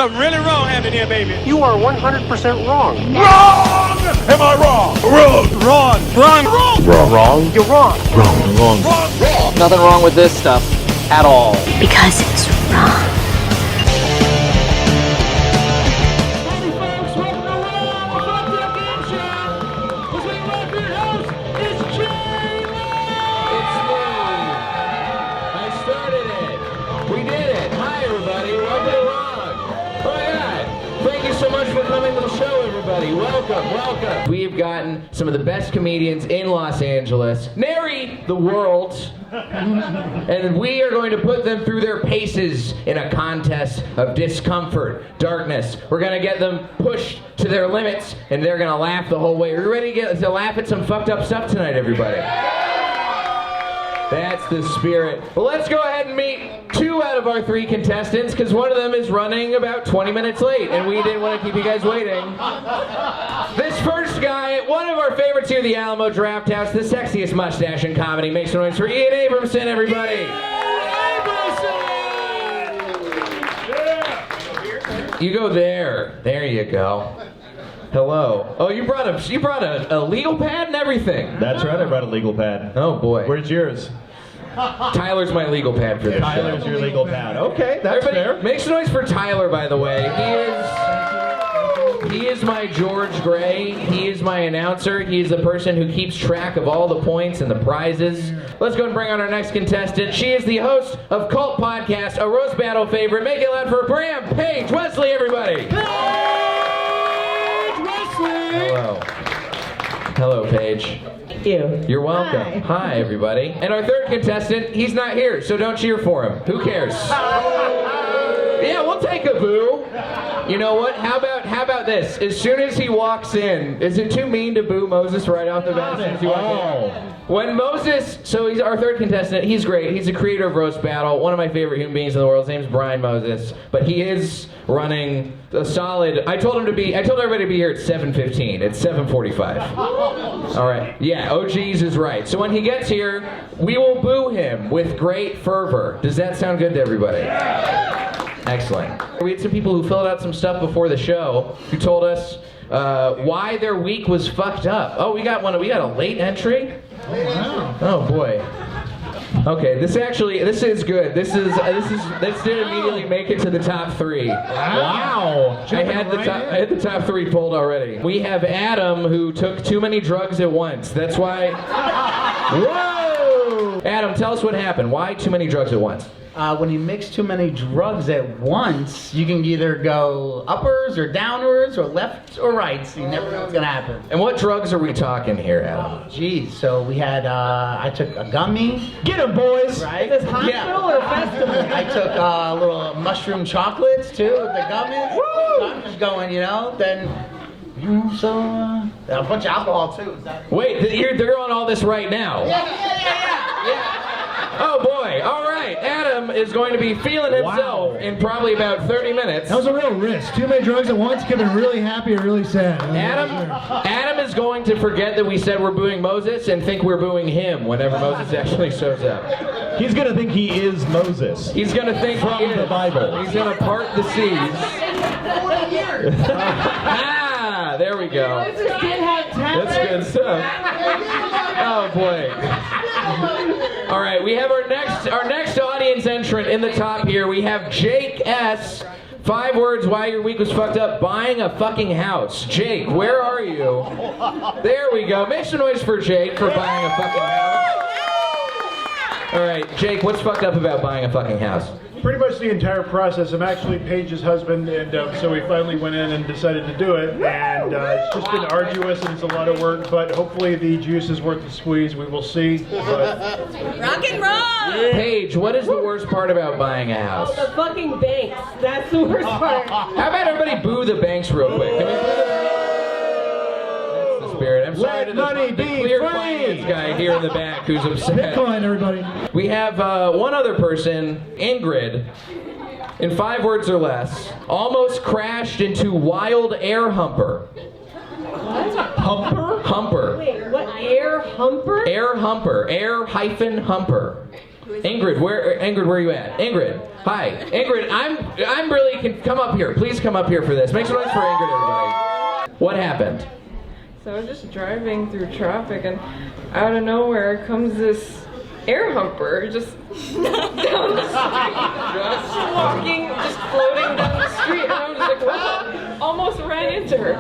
Something really wrong happened here, baby. You are 100% wrong. Wrong! Am I wrong? Wrong! Wrong. Wrong. Wrong! Wrong. Wrong. You're wrong. Wrong! Wrong! Wrong! Wrong! Nothing wrong with this stuff at all. Because it's wrong. Howdy folks, welcome to Wrong Fucked Up Game Show. This week my your host is Jay. It's me. I started it. We did it. Hi, everybody. Welcome to Wrong. Oh, my God. Thank you so much for coming to the show, everybody. Welcome, welcome. We've gotten some of the best comedians in Los Angeles, nary the world, and we are going to put them through their paces in a contest of discomfort, darkness. We're going to get them pushed to their limits, and they're going to laugh the whole way. Are you ready to laugh at some fucked up stuff tonight, everybody? That's the spirit. Well, let's go ahead and meet 2 out of our 3 contestants, because one of them is running about 20 minutes late, and we didn't want to keep you guys waiting. This first guy, one of our favorites here, the Alamo Drafthouse, the sexiest mustache in comedy. Make some noise for Ian Abramson, everybody. You go there. There you go. Hello. Oh, you brought a legal pad and everything. That's right, I brought a legal pad. Oh boy. Where's yours? Tyler's my legal pad for this Tyler's show. your legal pad. Okay, that's Everybody, fair. make some noise for Tyler, by the way. He is my George Gray. He is my announcer. He is the person who keeps track of all the points and the prizes. Let's go and bring on our next contestant. She is the host of Cult Podcast, a roast battle favorite. Make it loud for Paige Wesley, everybody. Paige Wesley. Hello. Hello, Paige. Thank you. You're welcome. Hi, everybody. And our third contestant, he's not here, so don't cheer for him. Who cares? Yeah, we'll take a boo. You know what? How about this? As soon as he walks in, is it too mean to boo Moses right off the bat? As soon as he walks in? When Moses, so he's our third contestant. He's great. He's a creator of Roast Battle, one of my favorite human beings in the world. His name's Brian Moses, but he is running a solid. I told everybody to be here at 7:15. It's 7:45. All right. Yeah, OG's is right. So when he gets here, we will boo him with great fervor. Does that sound good to everybody? Excellent. We had some people who filled out some stuff before the show who told us why their week was fucked up. Oh, we got one. We got a late entry. Oh boy. Okay, this is good. This didn't immediately make it to the top 3. Wow. I had the top 3 pulled already. We have Adam, who took too many drugs at once. That's why. Whoa! Adam, tell us what happened. Why too many drugs at once? When you mix too many drugs at once, you can either go uppers or downwards or left or right. So you never know what's going to happen. And what drugs are we talking here, Adam? Geez, so we had, I took a gummy. Get him, boys! Right? Is this hospital or festival? I took little mushroom chocolates too with the gummies. Woo! I'm just going, you know, then... So, a bunch of alcohol too. Wait, they're on all this right now? Yeah. Oh boy, all right. Adam is going to be feeling himself in probably about 30 minutes. That was a real risk. Too many drugs at once could have been really happy or really sad. Adam is going to forget that we said we're booing Moses and think we're booing him whenever Moses actually shows up. He's gonna think he is Moses. He's going to think From he is. the Bible. He's going to part the seas. There we go. That's good stuff. Oh boy. All right, we have our next audience entrant in the top here. We have Jake S. 5 words why your week was fucked up. Buying a fucking house. Jake, where are you? There we go. Make some noise for Jake for buying a fucking house. All right, Jake, what's fucked up about buying a fucking house? Pretty much the entire process. I'm actually Paige's husband, and so we finally went in and decided to do it. And it's just been arduous, and it's a lot of work, but hopefully the juice is worth the squeeze. We will see. But... Rock and roll! Paige, what is the worst part about buying a house? The fucking banks. That's the worst part. How about everybody boo the banks real quick? Can we boo the banks? That's the spirit. I'm sorry to the clear finance guy here in the back who's upset. Bitcoin, everybody. We have one other person, Ingrid, in 5 words or less, almost crashed into wild air humper. What? Humper? Humper. Wait, what? Air humper? Air humper. Air hyphen humper. Ingrid, where are you at? Ingrid, hi. Ingrid, I'm really, come up here. Please come up here for this. Make some noise for Ingrid, everybody. What happened? So I was just driving through traffic, and out of nowhere comes this air humper just down the street, just walking, just floating down the street, and I was like, wow, almost ran into her.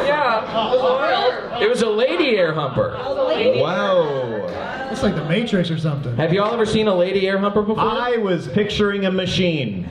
Yeah, it was wild. It was a lady air humper. Wow. It's like the Matrix or something. Have y'all ever seen a lady air humper before? I was picturing a machine.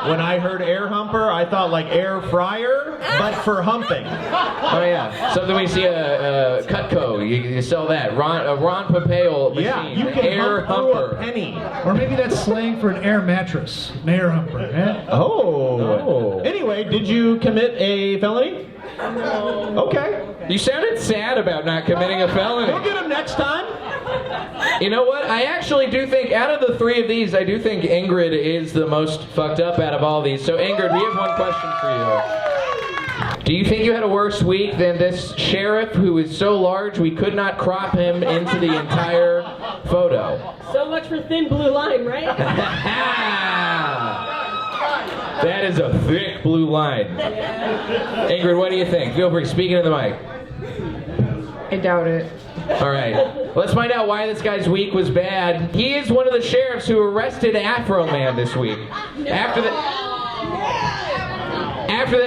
When I heard air humper, I thought like air fryer, but for humping. Oh yeah, something we see a Cutco. You sell that. Ron Pompeo machine. Yeah, you can air hump through humper. a penny. Or maybe that's slang for an air mattress. An air humper. Eh? Oh. Anyway, did you commit a felony? No. Okay. You sounded sad about not committing a felony. We'll get him next time. You know what? I actually do think, out of the three of these, I do think Ingrid is the most fucked up out of all these. So Ingrid, we have one question for you. Do you think you had a worse week than this sheriff who is so large we could not crop him into the entire photo? So much for thin blue line, right? That is a thick blue line. Ingrid, what do you think? Feel free, speak into the mic. I doubt it. All right, let's find out why this guy's week was bad. He is one of the sheriffs who arrested Afro Man this week. After the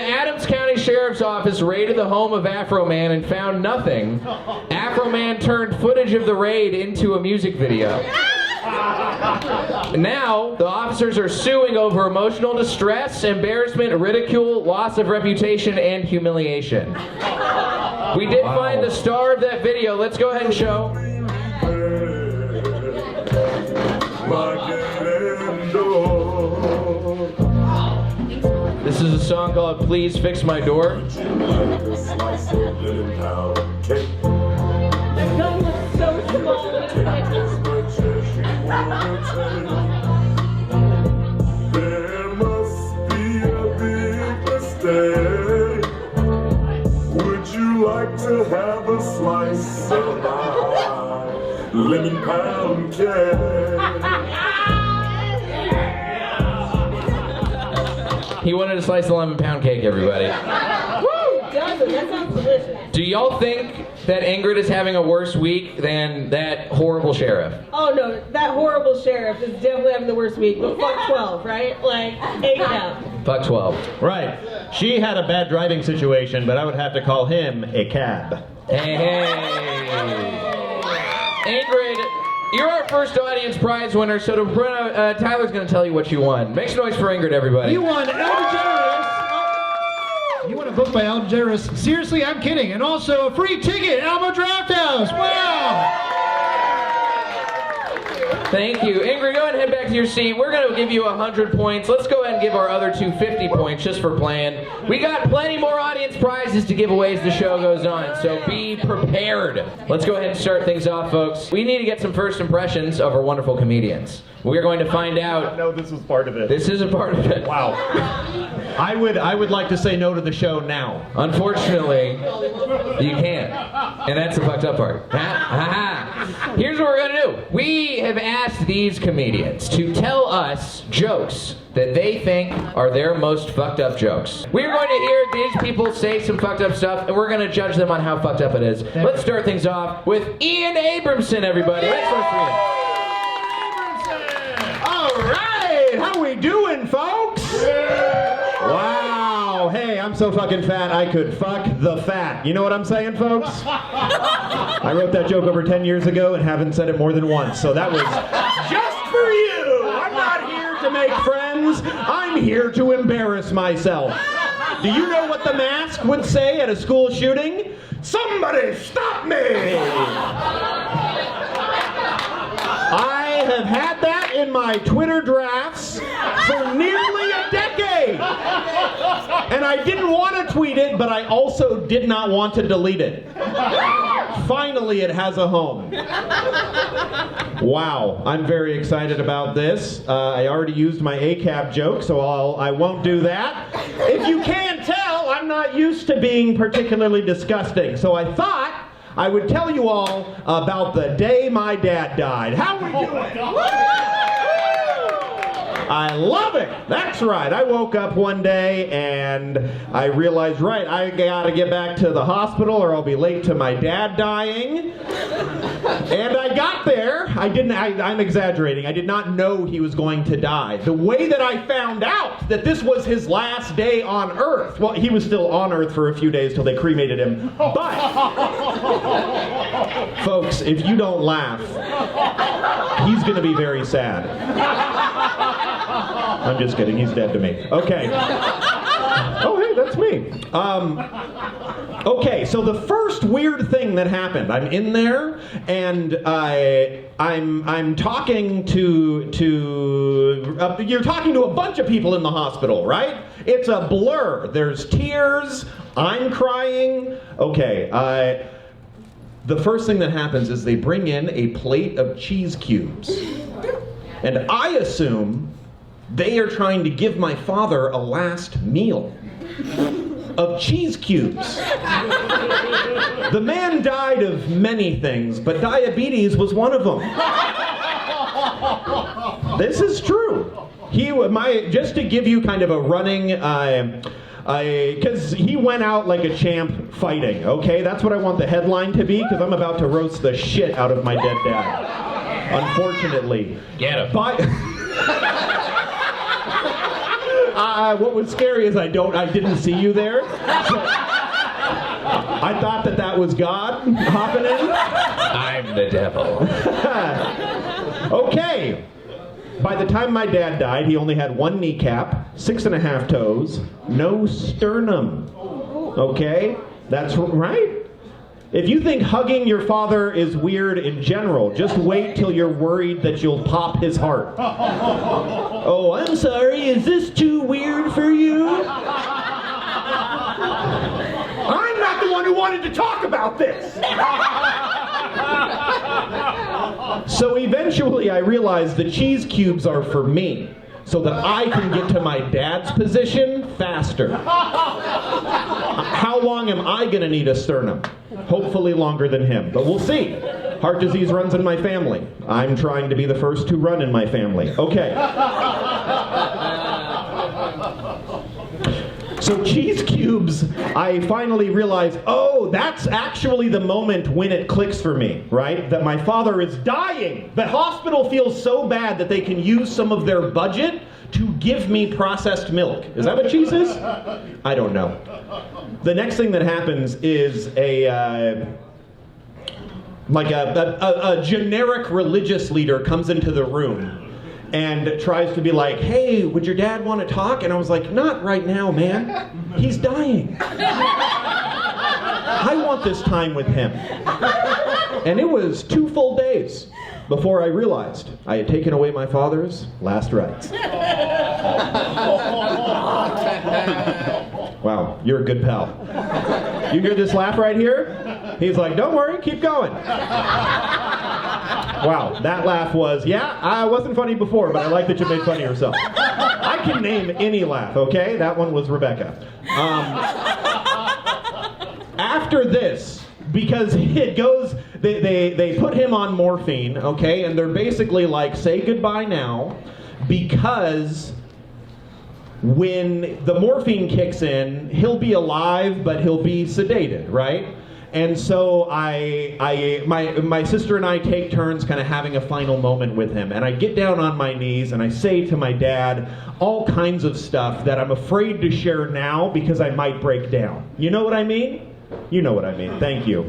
Adams County Sheriff's Office raided the home of Afro Man and found nothing, Afro Man turned footage of the raid into a music video. Now, the officers are suing over emotional distress, embarrassment, ridicule, loss of reputation, and humiliation. We did find the star of that video. Let's go ahead and show. This is a song called Please Fix My Door. The gun was so small. There must be a big mistake. Would you like to have a slice of my lemon pound cake? He wanted to slice the lemon pound cake, everybody. That sounds delicious. Do y'all think that Ingrid is having a worse week than that horrible sheriff? Oh no, that horrible sheriff is definitely having the worst week. But fuck 12, right? Like, 8 now. Fuck 12. Right. She had a bad driving situation, but I would have to call him a cab. Hey. Ingrid, you're our first audience prize winner, so Tyler's going to tell you what you won. Make some noise for Ingrid, everybody. You won Al DeGeneres. You won a book by Al DeGeneres. Seriously, I'm kidding. And also a free ticket, Alamo Drafthouse. Wow. Thank you. Ingrid, go ahead and head back to your seat. We're going to give you 100 points. Let's go ahead and give our other 250 points just for playing. We got plenty more audience prizes to give away as the show goes on, so be prepared. Let's go ahead and start things off, folks. We need to get some first impressions of our wonderful comedians. We're going to find out. No, this was part of it. This is a part of it. Wow. I would like to say no to the show now. Unfortunately, you can't. And that's the fucked up part. Here's what we're going to do. We have asked these comedians to tell us jokes that they think are their most fucked up jokes. We're going to hear these people say some fucked up stuff, and we're going to judge them on how fucked up it is. Let's start things off with Ian Abramson, everybody. Let's start with Ian. All right, how we doing, folks? Wow, hey, I'm so fucking fat I could fuck the fat. You know what I'm saying, folks? I wrote that joke over 10 years ago and haven't said it more than once, so that was just for you. I'm not here to make friends. I'm here to embarrass myself. Do you know what the Mask would say at a school shooting? Somebody stop me! I have had that in my Twitter drafts for nearly a decade. And I didn't want to tweet it, but I also did not want to delete it. Finally, it has a home. Wow, I'm very excited about this. I already used my ACAB joke, so I won't do that. If you can't tell, I'm not used to being particularly disgusting, so I thought I would tell you all about the day my dad died. How we doing? I love it. That's right. I woke up one day and I realized, right, I gotta get back to the hospital or I'll be late to my dad dying. And I got there. I'm exaggerating. I did not know he was going to die. The way that I found out that this was his last day on Earth, well, he was still on Earth for a few days till they cremated him. But, folks, if you don't laugh, he's gonna be very sad. I'm just kidding, he's dead to me. Okay. Oh, hey, that's me. Okay, so the first weird thing that happened, I'm in there, and I'm talking to you're talking to a bunch of people in the hospital, right? It's a blur. There's tears, I'm crying. Okay, the first thing that happens is they bring in a plate of cheese cubes. And I assume they are trying to give my father a last meal of cheese cubes. The man died of many things, but diabetes was one of them. This is true. Just to give you kind of a running, because he went out like a champ fighting, okay? That's what I want the headline to be, because I'm about to roast the shit out of my dead dad. Unfortunately. Get him. What was scary is I didn't see you there. So I thought that was God hopping in. I'm the devil. Okay. By the time my dad died, he only had 1 kneecap, 6.5 toes, no sternum. Okay? That's right. If you think hugging your father is weird in general, just wait till you're worried that you'll pop his heart. Oh, I'm sorry, is this too weird for you? I'm not the one who wanted to talk about this! So eventually I realized the cheese cubes are for me, so that I can get to my dad's position faster. How long am I gonna need a sternum? Hopefully longer than him, but we'll see. Heart disease runs in my family. I'm trying to be the first to run in my family. Okay. So cheese cubes, I finally realized, oh, that's actually the moment when it clicks for me, right? That my father is dying. The hospital feels so bad that they can use some of their budget to give me processed milk. Is that what cheese is? I don't know. The next thing that happens is a generic religious leader comes into the room and tries to be like, hey, would your dad want to talk? And I was like, not right now, man. He's dying. I want this time with him. And it was 2 full days before I realized I had taken away my father's last rites. Wow, you're a good pal. You hear this laugh right here? He's like, don't worry, keep going. Wow, that laugh was, I wasn't funny before, but I like that you made fun of yourself. I can name any laugh, okay? That one was Rebecca. After this, because it goes, they put him on morphine, okay? And they're basically like, say goodbye now, because when the morphine kicks in, he'll be alive, but he'll be sedated, right? And so my sister and I take turns kind of having a final moment with him. And I get down on my knees and I say to my dad all kinds of stuff that I'm afraid to share now because I might break down. You know what I mean? You know what I mean. Thank you.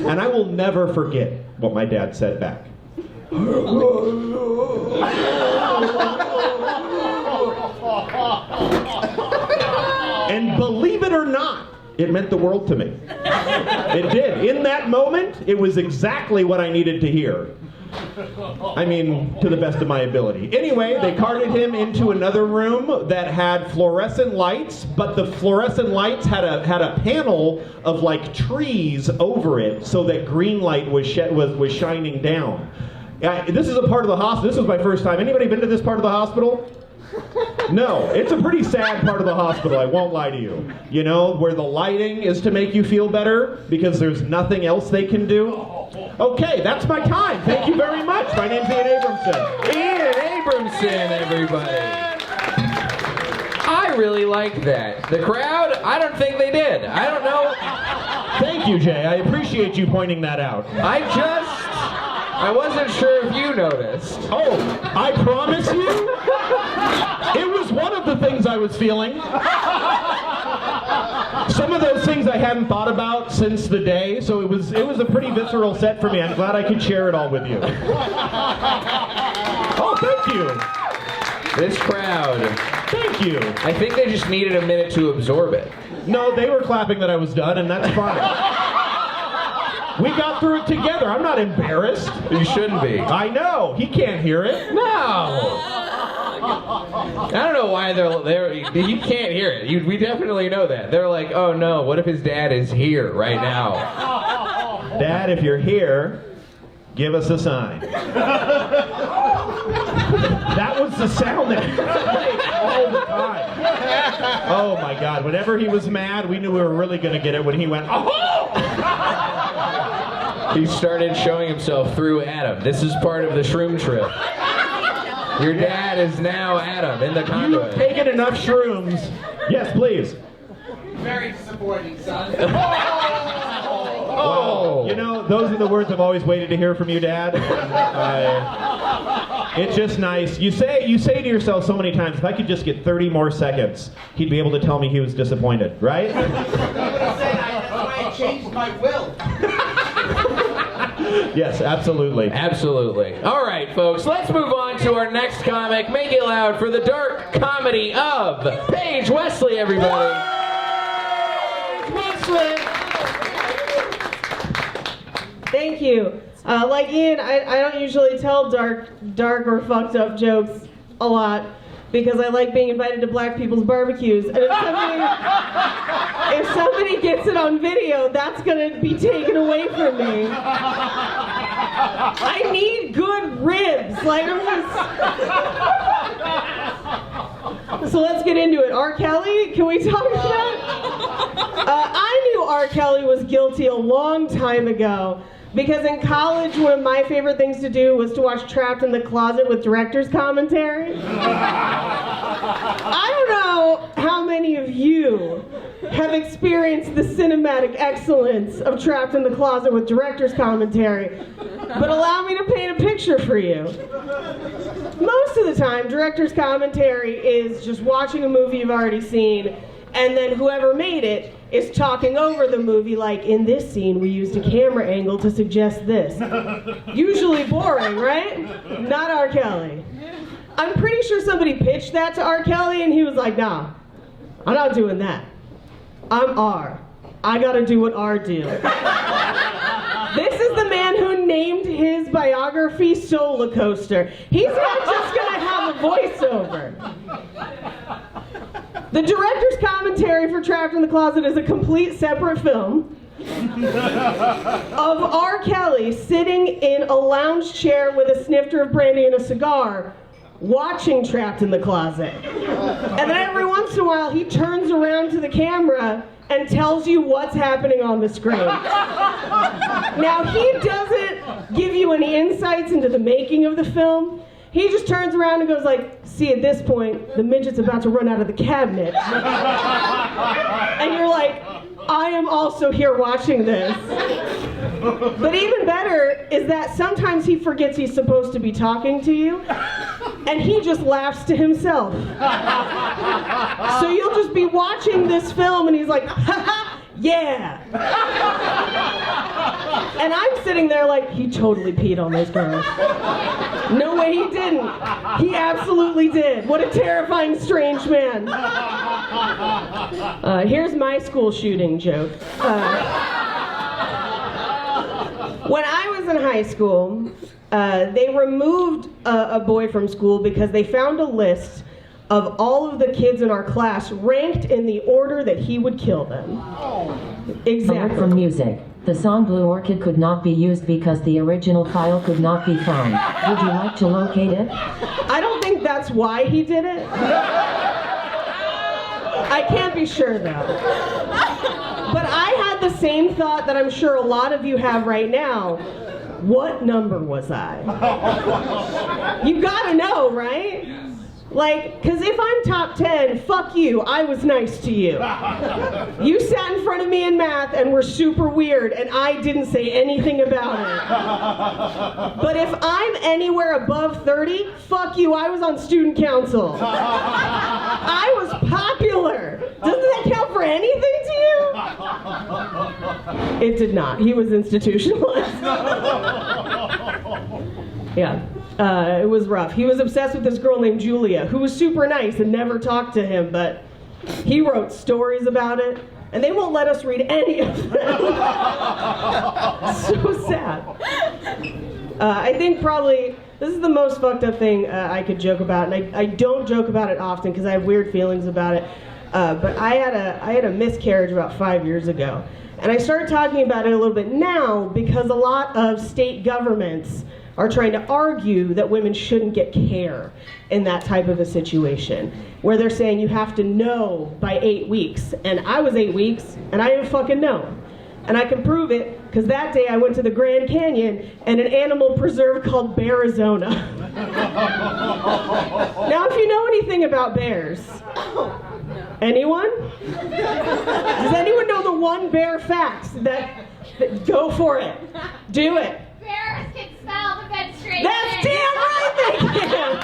And I will never forget what my dad said back. And believe it or not, it meant the world to me. It did. In that moment, it was exactly what I needed to hear. I mean, to the best of my ability. Anyway, they carted him into another room that had fluorescent lights, but the fluorescent lights had a panel of like trees over it, so that green light was shining down. This is a part of the hospital. This was my first time. Anybody been to this part of the hospital? No, it's a pretty sad part of the hospital, I won't lie to you. You know, where the lighting is to make you feel better because there's nothing else they can do. Okay, that's my time. Thank you very much. My name's Ian Abramson. Ian Abramson, everybody. I really liked that. The crowd, I don't think they did. I don't know. Thank you, Jay. I appreciate you pointing that out. I wasn't sure if you noticed. Oh, I promise you, it was one of the things I was feeling. Some of those things I hadn't thought about since the day, so it was a pretty visceral set for me. I'm glad I could share it all with you. Oh, thank you. This crowd. Thank you. I think they just needed a minute to absorb it. No, they were clapping that I was done, and that's fine. We got through it together. I'm not embarrassed. You shouldn't be. I know. He can't hear it. No. I don't know why they're. You can't hear it. We definitely know that. They're like, oh no, what if his dad is here right now? Dad, if you're here, give us a sign. That was the sound that he played all the time. Oh my God! Whenever he was mad, we knew we were really going to get it when he went, oh! He started showing himself through Adam. This is part of the shroom trip. Your dad is now Adam in the conduit. You've taken enough shrooms. Yes, please. Very disappointing, son. Well, you know, those are the words I've always waited to hear from you, Dad. It's just nice. You say to yourself so many times, if I could just get 30 more seconds, he'd be able to tell me he was disappointed, right? That's why I changed my will. Yes, absolutely. Absolutely. All right, folks, let's move on to our next comic. Make it loud for the dark comedy of Paige Wesley, everybody. Wesley. Thank you. Like Ian, I don't usually tell dark or fucked up jokes a lot because I like being invited to black people's barbecues. And if somebody gets it on video, that's going to be taken away from me. I need good ribs. Like, So let's get into it. R. Kelly, can we talk about it? I knew R. Kelly was guilty a long time ago. Because in college, one of my favorite things to do was to watch Trapped in the Closet with director's commentary. I don't know how many of you have experienced the cinematic excellence of Trapped in the Closet with director's commentary, but allow me to paint a picture for you. Most of the time, director's commentary is just watching a movie you've already seen, and then whoever made it is talking over the movie like, in this scene we used a camera angle to suggest this. Usually boring, right? Not R. Kelly. I'm pretty sure somebody pitched that to R. Kelly and he was like, nah, I'm not doing that. I'm R. I gotta do what R do. This is the man who named his biography Solar Coaster. He's not just gonna have a voiceover. The director's commentary for Trapped in the Closet is a complete separate film of R. Kelly sitting in a lounge chair with a snifter of brandy and a cigar, watching Trapped in the Closet. And then every once in a while, he turns around to the camera and tells you what's happening on the screen. Now, he doesn't give you any insights into the making of the film. He just turns around and goes like, see, at this point, the midget's about to run out of the cabinet. And you're like, I am also here watching this. But even better is that sometimes he forgets he's supposed to be talking to you, and he just laughs to himself. So you'll just be watching this film, and he's like, ha ha, yeah. And I'm sitting there like, he totally peed on those girls. No way he didn't. He absolutely did. What a terrifying, strange man. Here's my school shooting joke. When I was in high school, they removed a boy from school because they found a list of all of the kids in our class ranked in the order that he would kill them. Exactly. Alert from music. The song Blue Orchid could not be used because the original file could not be found. Would you like to locate it? I don't think that's that's why he did it? I can't be sure though. But I had the same thought that I'm sure a lot of you have right now. What number was I? You gotta know, right? Like, because if I'm top 10, fuck you, I was nice to you. You sat in front of me in math and were super weird, and I didn't say anything about it. But if I'm anywhere above 30, fuck you, I was on student council. I was popular. Doesn't that count for anything to you? It did not. He was institutionalized. Yeah. It was rough. He was obsessed with this girl named Julia, who was super nice and never talked to him, but he wrote stories about it, and they won't let us read any of them. So sad. I think probably this is the most fucked up thing I could joke about, and I don't joke about it often because I have weird feelings about it, but I had a miscarriage about 5 years ago, and I started talking about it a little bit now because a lot of state governments are trying to argue that women shouldn't get care in that type of a situation, where they're saying you have to know by 8 weeks. And I was 8 weeks, and I didn't fucking know. And I can prove it, because that day I went to the Grand Canyon and an animal preserve called Bearizona. Now, if you know anything about bears, anyone? Does anyone know the one bear fact that go for it? Do it. Bears can smell the menstruation. That's damn right they can!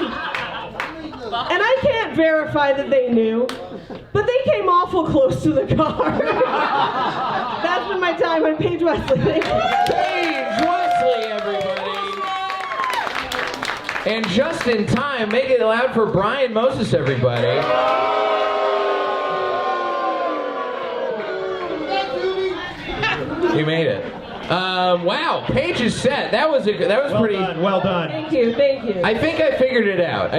And I can't verify that they knew, but they came awful close to the car. That's been my time. I'm Paige Wesley. Thank you. Paige Wesley, everybody. And just in time, make it loud for Brian Moses, everybody. You made it. Wow, Paige's set. That was pretty. Well done. Thank you. I think I figured it out.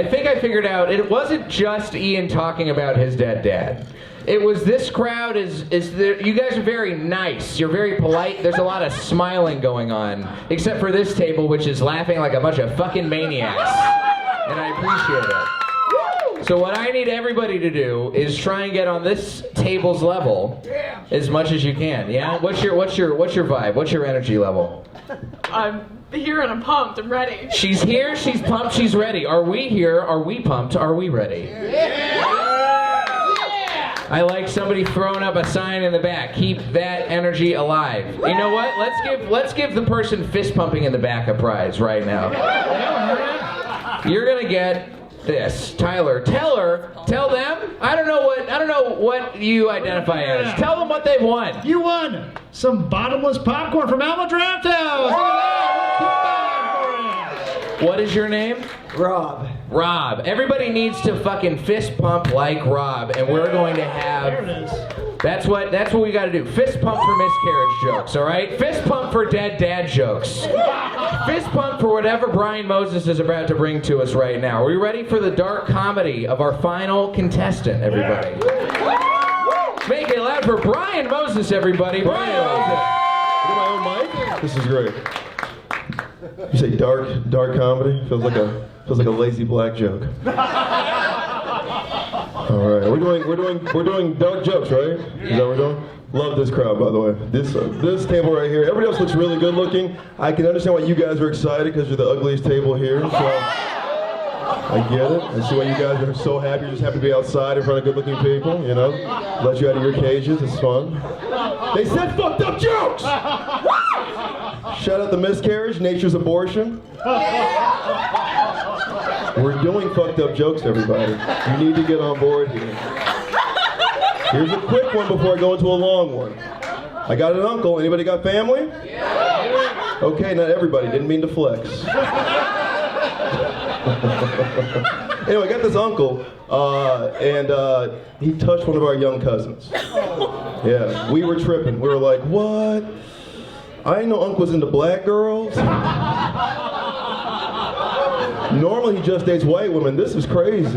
It wasn't just Ian talking about his dead dad. It was this crowd you guys are very nice. You're very polite. There's a lot of smiling going on, except for this table, which is laughing like a bunch of fucking maniacs. And I appreciate it. So what I need everybody to do is try and get on this table's level as much as you can. Yeah? What's your vibe? What's your energy level? I'm here and I'm pumped. I'm ready. She's here, she's pumped, she's ready. Are we here? Are we pumped? Are we ready? I like somebody throwing up a sign in the back. Keep that energy alive. You know what? Let's give the person fist pumping in the back a prize right now. You're gonna get this. Tyler, tell them. I don't know what you identify as. Tell them what they've won. You won some bottomless popcorn from Alamo Drafthouse. What is your name? Rob. Rob. Everybody needs to fucking fist pump like Rob, and we're going to have. There it is. That's what we got to do. Fist pump for miscarriage jokes, all right? Fist pump for dead dad jokes. Fist pump for whatever Brian Moses is about to bring to us right now. Are we ready for the dark comedy of our final contestant, everybody? Make it loud for Brian Moses, everybody. Brian Moses. Get my own mic? This is great. You say dark comedy? Feels like a lazy black joke. All right, we're doing dark jokes, right? Is that what we're doing? Love this crowd, by the way. This table right here. Everybody else looks really good looking. I can understand why you guys are excited because you're the ugliest table here. So I get it. I see why you guys are so happy. You're just happy to be outside in front of good-looking people. You know, let you out of your cages. It's fun. They said fucked up jokes. Shout out the miscarriage, nature's abortion. We're doing fucked up jokes, everybody. You need to get on board here. Here's a quick one before I go into a long one. I got an uncle. Anybody got family? Okay, not everybody. Didn't mean to flex. Anyway, I got this uncle, and he touched one of our young cousins. Yeah, we were tripping. We were like, what? I didn't know Uncle was into black girls. Normally he just dates white women. This is crazy.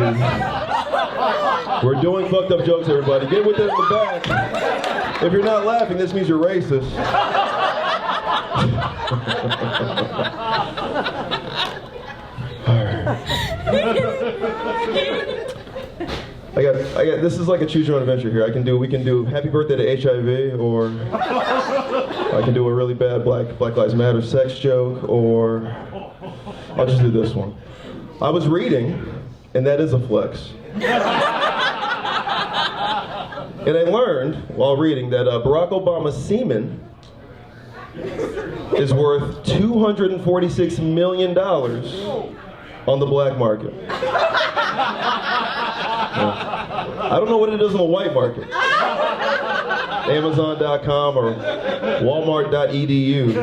We're doing fucked up jokes, everybody. Get with it in the back. If you're not laughing, this means you're racist. All right. I got. This is like a choose your own adventure here. We can do Happy Birthday to HIV, or I can do a really bad Black Lives Matter sex joke, or I'll just do this one. I was reading, and that is a flex. And I learned while reading that Barack Obama's semen is worth $246 million on the black market. I don't know what it is on the white market. Amazon.com or Walmart.edu.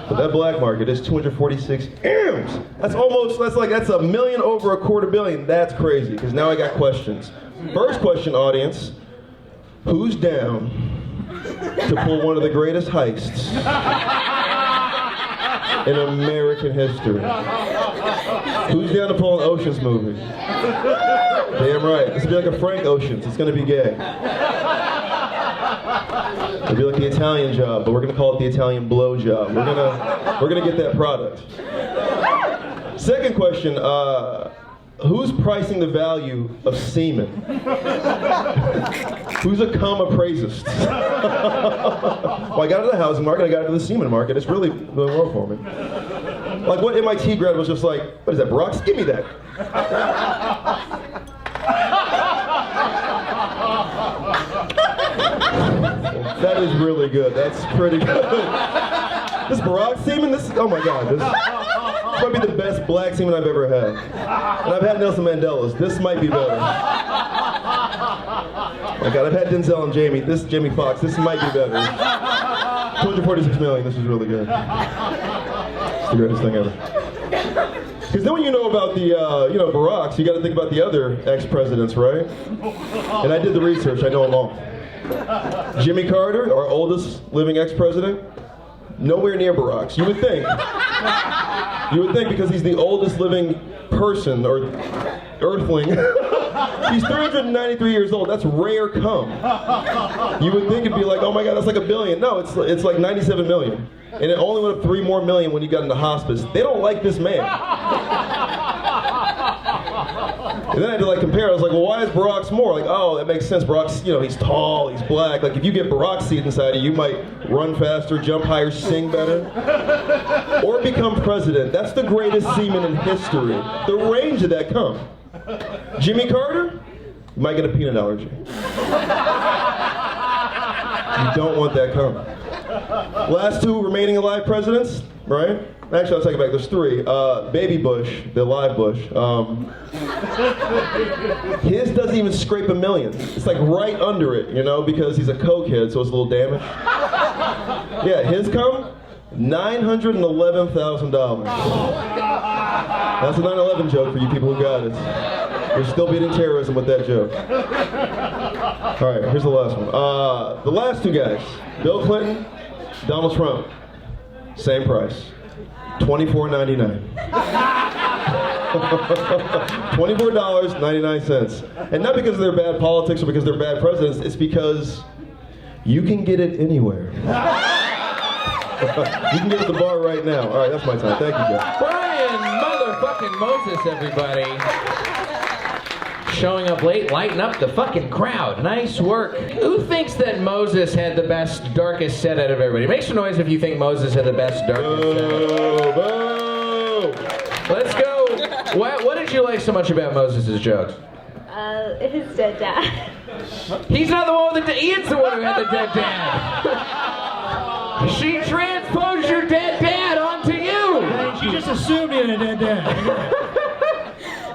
But that black market is 246 M's. That's $1 million over $250 million. That's crazy, because now I got questions. First question, audience. Who's down to pull one of the greatest heists in American history? Who's down to pull an Ocean's movie? Damn right. It's gonna be like a Frank Ocean's. It's gonna be gay. It'll be like the Italian Job, but we're gonna call it the Italian Blow Job. We're gonna get that product. Second question. Who's pricing the value of semen? Who's a cum appraisist? Well, I got into the housing market, I got into the semen market. It's really doing well for me. Like, what MIT grad was just like, what is that, Barack? Give me that. That is really good. That's pretty good. This Barack semen, oh my God. This might be the best black semen I've ever had. And I've had Nelson Mandela's. This might be better. Oh my God, I've had Denzel and Jamie Foxx. This might be better. 246 million, this is really good. It's the greatest thing ever. Because then when you know about the, Barack's, you got to think about the other ex-presidents, right? And I did the research, I know them all. Jimmy Carter, our oldest living ex-president, nowhere near Barack's. You would think because he's the oldest living person or earthling. He's 393 years old. That's rare cum. You would think it'd be like, oh my God, that's like $1 billion. No, it's like 97 million. And it only went up 3 more million when he got into hospice. They don't like this man. And then I had to compare. I was like, well, why is Barack's more? Like, oh, that makes sense. Barack's, he's tall, he's black. Like, if you get Barack's seed inside of you, you might run faster, jump higher, sing better, or become president. That's the greatest semen in history. The range of that cum. Jimmy Carter, you might get a peanut allergy. You don't want that cum. Last 2 remaining alive presidents, right? Actually, I'll take it back. There's 3. Baby Bush, the live Bush. His doesn't even scrape $1 million. It's like right under it, because he's a cokehead, so it's a little damaged. Yeah, his cum, $911,000. That's a 9/11 joke for you people who got it. We're still beating terrorism with that joke. All right, here's the last one. The last 2 guys, Bill Clinton, Donald Trump, same price. $24.99. $24.99. And not because of their bad politics or because they're bad presidents, it's because you can get it anywhere. You can get at the bar right now. All right, that's my time. Thank you, Jeff. Brian motherfucking Moses, everybody. Showing up late, lighting up the fucking crowd. Nice work. Who thinks that Moses had the best, darkest set out of everybody? Make some noise if you think Moses had the best, darkest set. Boo! Let's go. What did you like so much about Moses' jokes? His dead dad. He's not the one with the Ian's the one who had the dead dad. She transposed your dead dad onto you. She just assumed he had a dead dad.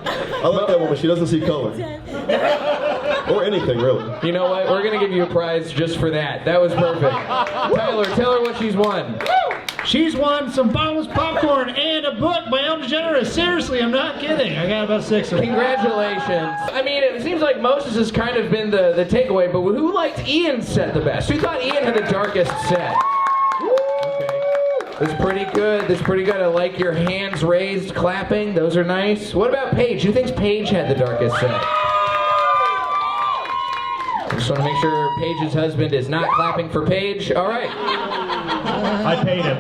I like that woman. She doesn't see color. Or anything, really. You know what? We're going to give you a prize just for that. That was perfect. Tyler, tell her what she's won. She's won some bottomless popcorn and a book by Ellen DeGeneres. Seriously, I'm not kidding. I got about 6 of them. Congratulations. I mean, it seems like Moses has kind of been the takeaway, but who liked Ian's set the best? Who thought Ian had the darkest set? Okay. That's pretty good. That's pretty good. I like your hands raised, clapping. Those are nice. What about Paige? Who thinks Paige had the darkest set? I just want to make sure Paige's husband is not clapping for Paige. All right. I paid him.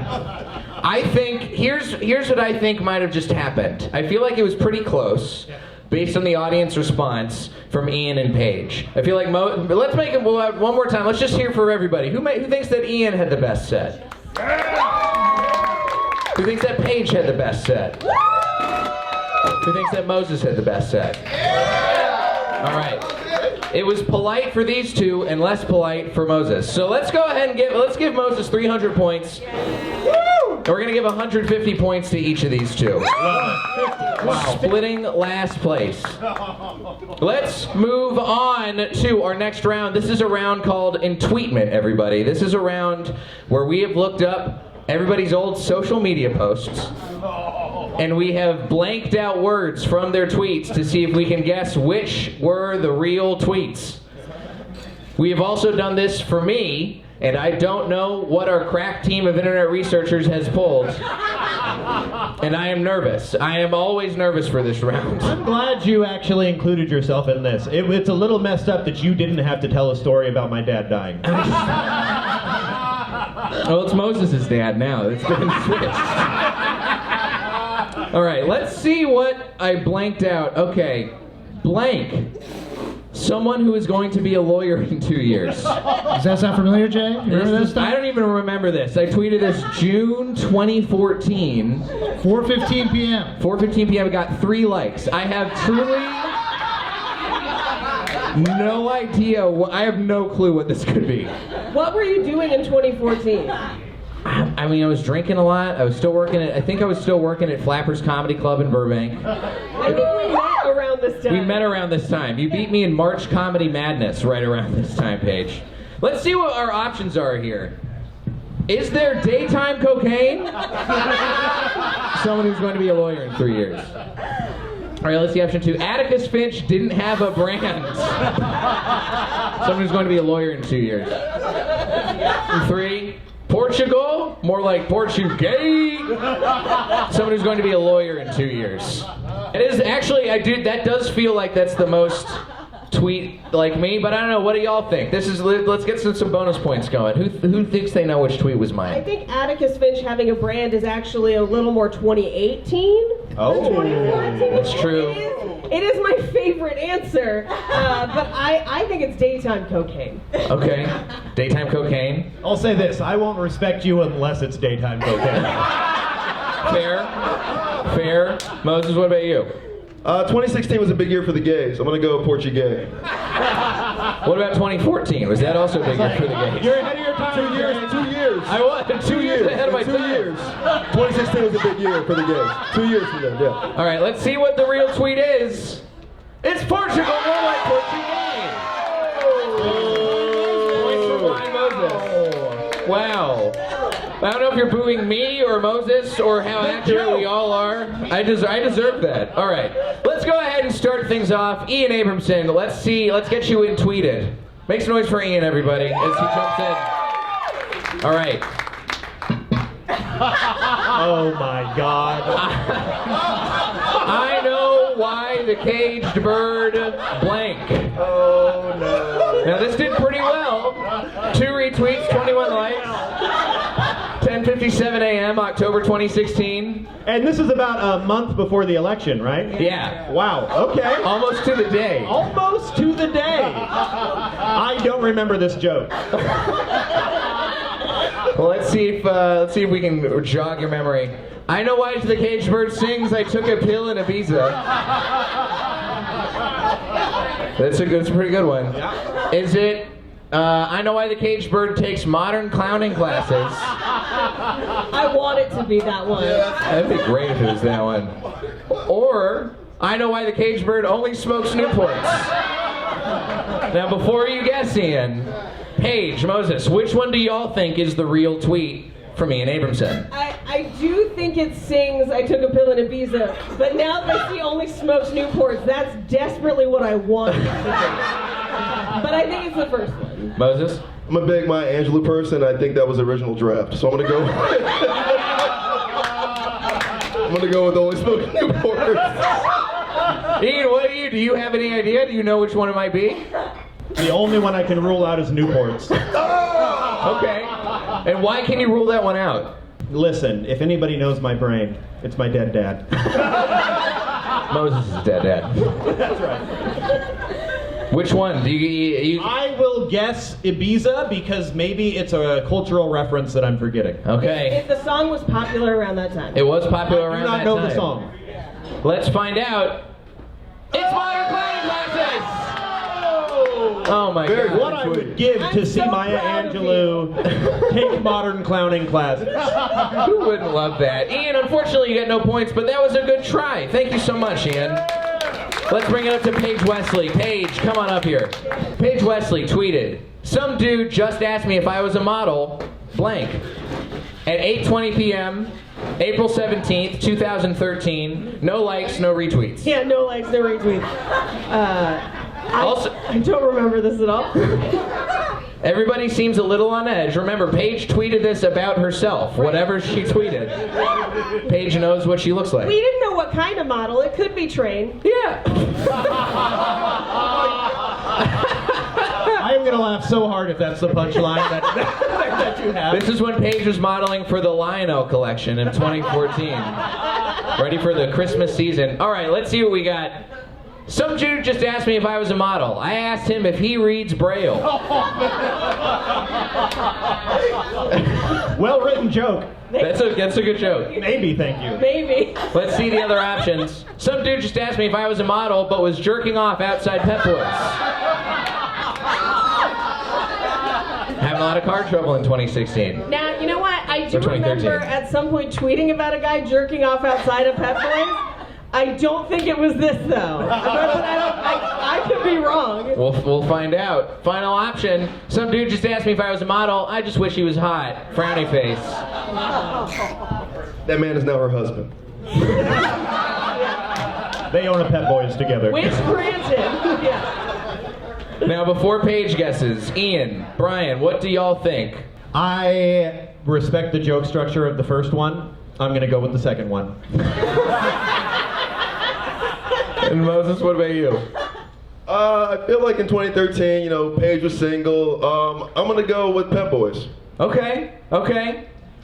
I think here's what I think might have just happened. I feel like it was pretty close, based on the audience response from Ian and Paige. I feel like let's make it one more time. Let's just hear from everybody. Who thinks that Ian had the best set? Who thinks that Paige had the best set? Who thinks that Moses had the best set? All right. It was polite for these two and less polite for Moses. So let's go ahead and give Moses 300 points. And we're gonna give 150 points to each of these two. Wow. Splitting last place. Let's move on to our next round. This is a round called Entweetment, everybody. This is a round where we have looked up everybody's old social media posts, and we have blanked out words from their tweets to see if we can guess which were the real tweets. We have also done this for me, and I don't know what our crack team of internet researchers has pulled. And I am nervous. I am always nervous for this round. I'm glad you actually included yourself in this. It's a little messed up that you didn't have to tell a story about my dad dying. Well, it's Moses' dad now. It's been switched. All right, let's see what I blanked out. Okay, blank. Someone who is going to be a lawyer in 2 years. Does that sound familiar, Jay? You remember this stuff? I don't even remember this. I tweeted this June 2014. 4:15 p.m. 4:15 p.m. I got 3 likes. I have truly no idea. I have no clue what this could be. What were you doing in 2014? I mean, I was drinking a lot. I was still working at, I think I was still working at Flappers Comedy Club in Burbank. I think we met around this time. We met around this time. You beat me in March Comedy Madness right around this time, Paige. Let's see what our options are here. Is there daytime cocaine? Someone who's going to be a lawyer in 3 years. All right, let's see option 2. Atticus Finch didn't have a brand. Someone who's going to be a lawyer in 2 years. 3. Portugal, more like Portuguese. Someone who's going to be a lawyer in 2 years. It is actually, that does feel like that's the most tweet like me, but I don't know. What do y'all think? Let's get some bonus points going. Who thinks they know which tweet was mine? I think Atticus Finch having a brand is actually a little more 2018. Oh, 2014. That's true. It is my favorite answer, but I think it's daytime cocaine. Okay, daytime cocaine. I'll say this, I won't respect you unless it's daytime cocaine. Fair. Moses, what about you? 2016 was a big year for the gays. I'm gonna go Portuguese. What about 2014? Was that also a big year for the gays? You're ahead of your time. 2 years. 2 years. I was 2 years ahead of my 2 time. years. 2016 was a big year for the gays. 2 years for them. Yeah. All right, let's see what the real tweet is. It's Portugal, more like Portuguese. Points for Brian Moses. Wow. I don't know if you're booing me or Moses or how accurate we all are. I deserve that. All right, let's go ahead and start things off. Ian Abramson, let's get you in tweeted. Make some noise for Ian, everybody, as he jumps in. All right. Oh my God. I know why the caged bird blank. Oh no. Now this did pretty well. 2 retweets, 21 likes. 10:57 a.m., October 2016. And this is about a month before the election, right? Yeah. Wow, okay. Almost to the day. Almost to the day. I don't remember this joke. Well, let's see if we can jog your memory. I know why the caged bird sings, I took a pill in Ibiza. That's a pretty good one. Yeah. Is it, I know why the caged bird takes modern clowning classes. I want it to be that one. That'd be great if it was that one. Or, I know why the caged bird only smokes Newports. Now, before you guess, Ian, Paige, Moses, which one do y'all think is the real tweet from Ian Abramson? I do think it sings I took a pill in Ibiza, but now that I see only smokes Newports, that's desperately what I want it to be. But I think it's the first one. Moses? I'm a big Maya Angelou person. I think that was original draft, so I'm gonna go. I'm gonna go with only smoking Newports. Ian, what do you? Do you have any idea? Do you know which one it might be? The only one I can rule out is Newports. Okay. And why can you rule that one out? Listen, if anybody knows my brain, it's my dead dad. Moses is dead dad. That's right. Which one? Do you... I will guess Ibiza because maybe it's a cultural reference that I'm forgetting. Okay. If the song was popular around that time. It was popular around that time. I do not know the song. Let's find out. It's Modern Clowning Classes! Oh my God. What I would give to see Maya Angelou take modern clowning classes. Who wouldn't love that? Ian, unfortunately you got no points, but that was a good try. Thank you so much, Ian. Let's bring it up to Paige Wesley. Paige, come on up here. Paige Wesley tweeted, "Some dude just asked me if I was a model, blank, at 8:20 p.m., April 17th, 2013. No likes, no retweets." Yeah, no likes, no retweets. I don't remember this at all. Everybody seems a little on edge. Remember, Paige tweeted this about herself. Whatever she tweeted, Paige knows what she looks like. We didn't know what kind of model. It could be trained. Yeah. I am going to laugh so hard if that's the punchline that you have. This is when Paige was modeling for the Lionel collection in 2014. Ready for the Christmas season. All right, let's see what we got. Some dude just asked me if I was a model. I asked him if he reads Braille. Well-written joke. That's a good joke. Maybe, thank you. Maybe. Let's see the other options. Some dude just asked me if I was a model, but was jerking off outside Pep Boys. Having a lot of car trouble in 2016. Now, you know what? I do Or 2013. remember at some point tweeting about a guy jerking off outside of Pep Boys. I don't think it was this, though. I could be wrong. We'll find out. Final option. Some dude just asked me if I was a model. I just wish he was hot. Frowny face. That man is now her husband. They own a Pet Boys together. Which granted. Yeah. Now, before Paige guesses, Ian, Brian, what do y'all think? I respect the joke structure of the first one. I'm going to go with the second one. And Moses, what about you? I feel like in 2013, Paige was single. I'm gonna go with Pep Boys. Okay.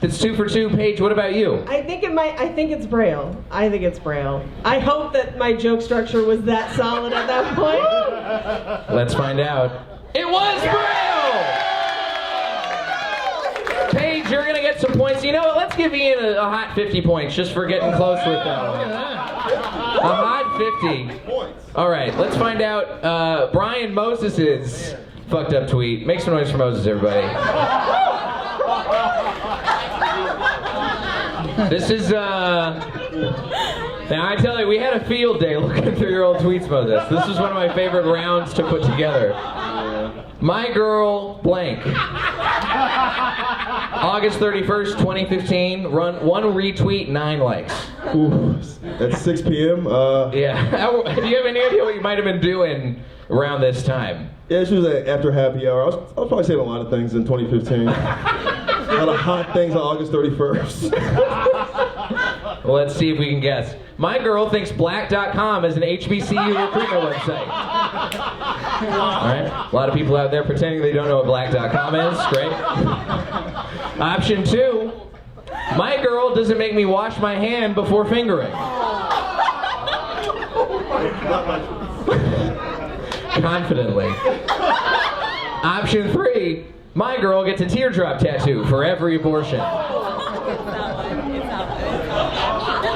It's 2 for 2. Paige, what about you? I think it's Braille. I think it's Braille. I hope that my joke structure was that solid at that point. Let's find out. It was Braille! Paige, you're gonna get some points. You know what? Let's give Ian a hot 50 points just for getting close with that one. A hot 50. All right, let's find out Brian Moses's fucked up tweet. Make some noise for Moses, everybody. This is, now I tell you, we had a field day looking through your old tweets, Moses. This is one of my favorite rounds to put together. My girl, blank. August 31st, 2015, one retweet, 9 likes. Ooh, at 6 p.m. Yeah. Do you have any idea what you might have been doing around this time? Yeah, she was after happy hour. I was probably saying a lot of things in 2015. A lot of hot things on August 31st. Well, let's see if we can guess. My girl thinks black.com is an HBCU recruitment website. All right. A lot of people out there pretending they don't know what black.com is. Great. Option 2. My girl doesn't make me wash my hand before fingering. Confidently. Option 3. My girl gets a teardrop tattoo for every abortion.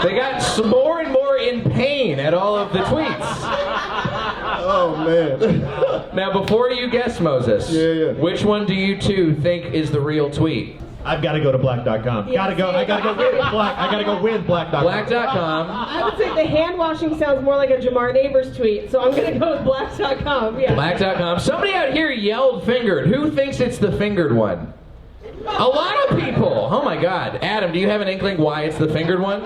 They got more and more in pain at all of the tweets. Oh, man. Now, before you guess, Moses, which one do you two think is the real tweet? I've got to go to black.com. I gotta go with black. I gotta go with black.com. Black.com. I would say the hand washing sounds more like a Jamar Neighbors tweet, so I'm gonna go with black.com. Yeah. Black.com. Somebody out here yelled fingered. Who thinks it's the fingered one? A lot of people. Oh my God. Adam, do you have an inkling why it's the fingered one?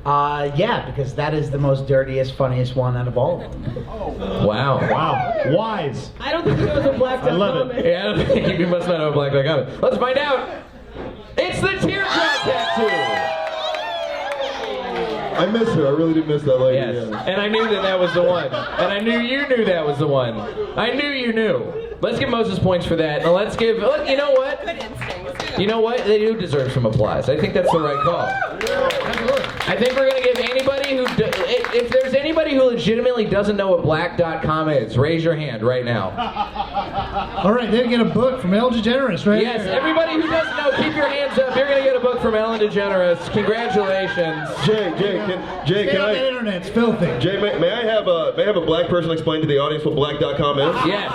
Yeah, because that is the most dirtiest, funniest one out of all of them. Wow. Wise. I don't think he knows what black.com is. I love it. Yeah, I don't think you must not know what black.com is. Let's find out. It's the teardrop tattoo. I miss her. I really do miss that lady. Yes. And I knew that was the one. And I knew you knew that was the one. I knew you knew. Let's give Moses points for that. Now let's give. You know what? You know what? They do deserve some applause. I think that's the right call. I think we're gonna give anybody who, if there's anybody who legitimately doesn't know what black.com is, raise your hand right now. All right, they get a book from Ellen DeGeneres, right? Yes, everybody who doesn't know, keep your hands up. You're gonna get a book from Ellen DeGeneres. Congratulations. Jay, Stay can on I? the internet, it's filthy. Jay, may I have a black person explain to the audience what black.com is? Yes.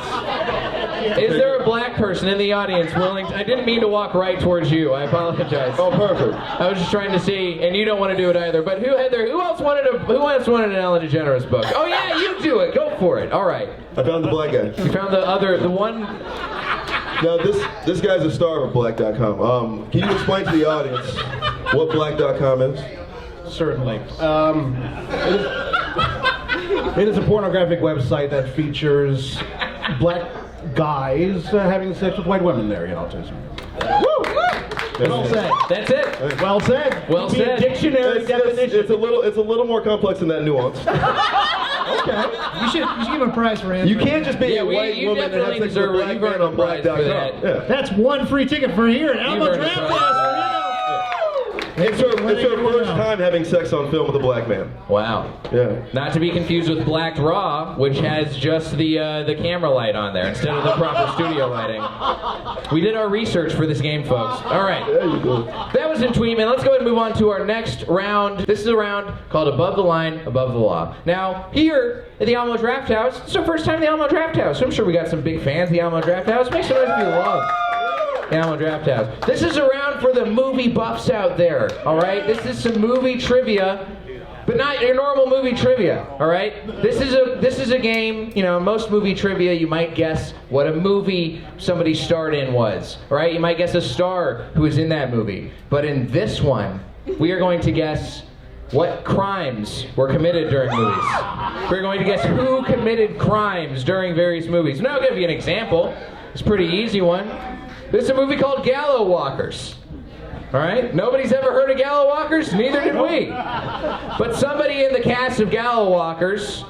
Is there a black person in the audience willing to, I didn't mean to walk right towards you. I apologize. Oh, perfect. I was just trying to see, and you don't want to do it either. But who else wanted an Ellen DeGeneres book? Oh yeah, you do it. Go for it. All right. I found the black guy. You found the one. Now this guy's a star of black.com. Can you explain to the audience what black.com is? Certainly. It is a pornographic website that features black guys having sex with white women there, you know. Well said. That's it. Well said. Well said. Dictionary definition. It's a little more complex than that nuance. Okay. You should give him a prize for answering. You can't just be a white woman that has sex with a black man on black.com. Yeah. That's one free ticket for here at Alamo Drafthouse. It's her first time having sex on film with a black man. Wow. Yeah. Not to be confused with Black Raw, which has just the camera light on there instead of the proper studio lighting. We did our research for this game, folks. All right. There you go. That was Entweetment. Let's go ahead and move on to our next round. This is a round called Above the Line, Above the Law. Now, here at the Alamo Drafthouse, it's our first time at the Alamo Drafthouse, so I'm sure we got some big fans of the Alamo Drafthouse. Make some noise if you love the Alamo Drafthouse. This is a round for the movie buffs out there, all right? This is some movie trivia, but not your normal movie trivia, all right? This is a game, you know, most movie trivia, you might guess what a movie somebody starred in was, all right? You might guess a star who was in that movie. But in this one, we are going to guess what crimes were committed during movies. We're going to guess who committed crimes during various movies. And I'll give you an example. It's a pretty easy one. This is a movie called Gallows Walkers. All right? Nobody's ever heard of Gallows Walkers? Neither did we. But somebody in the cast of Gallows Walkers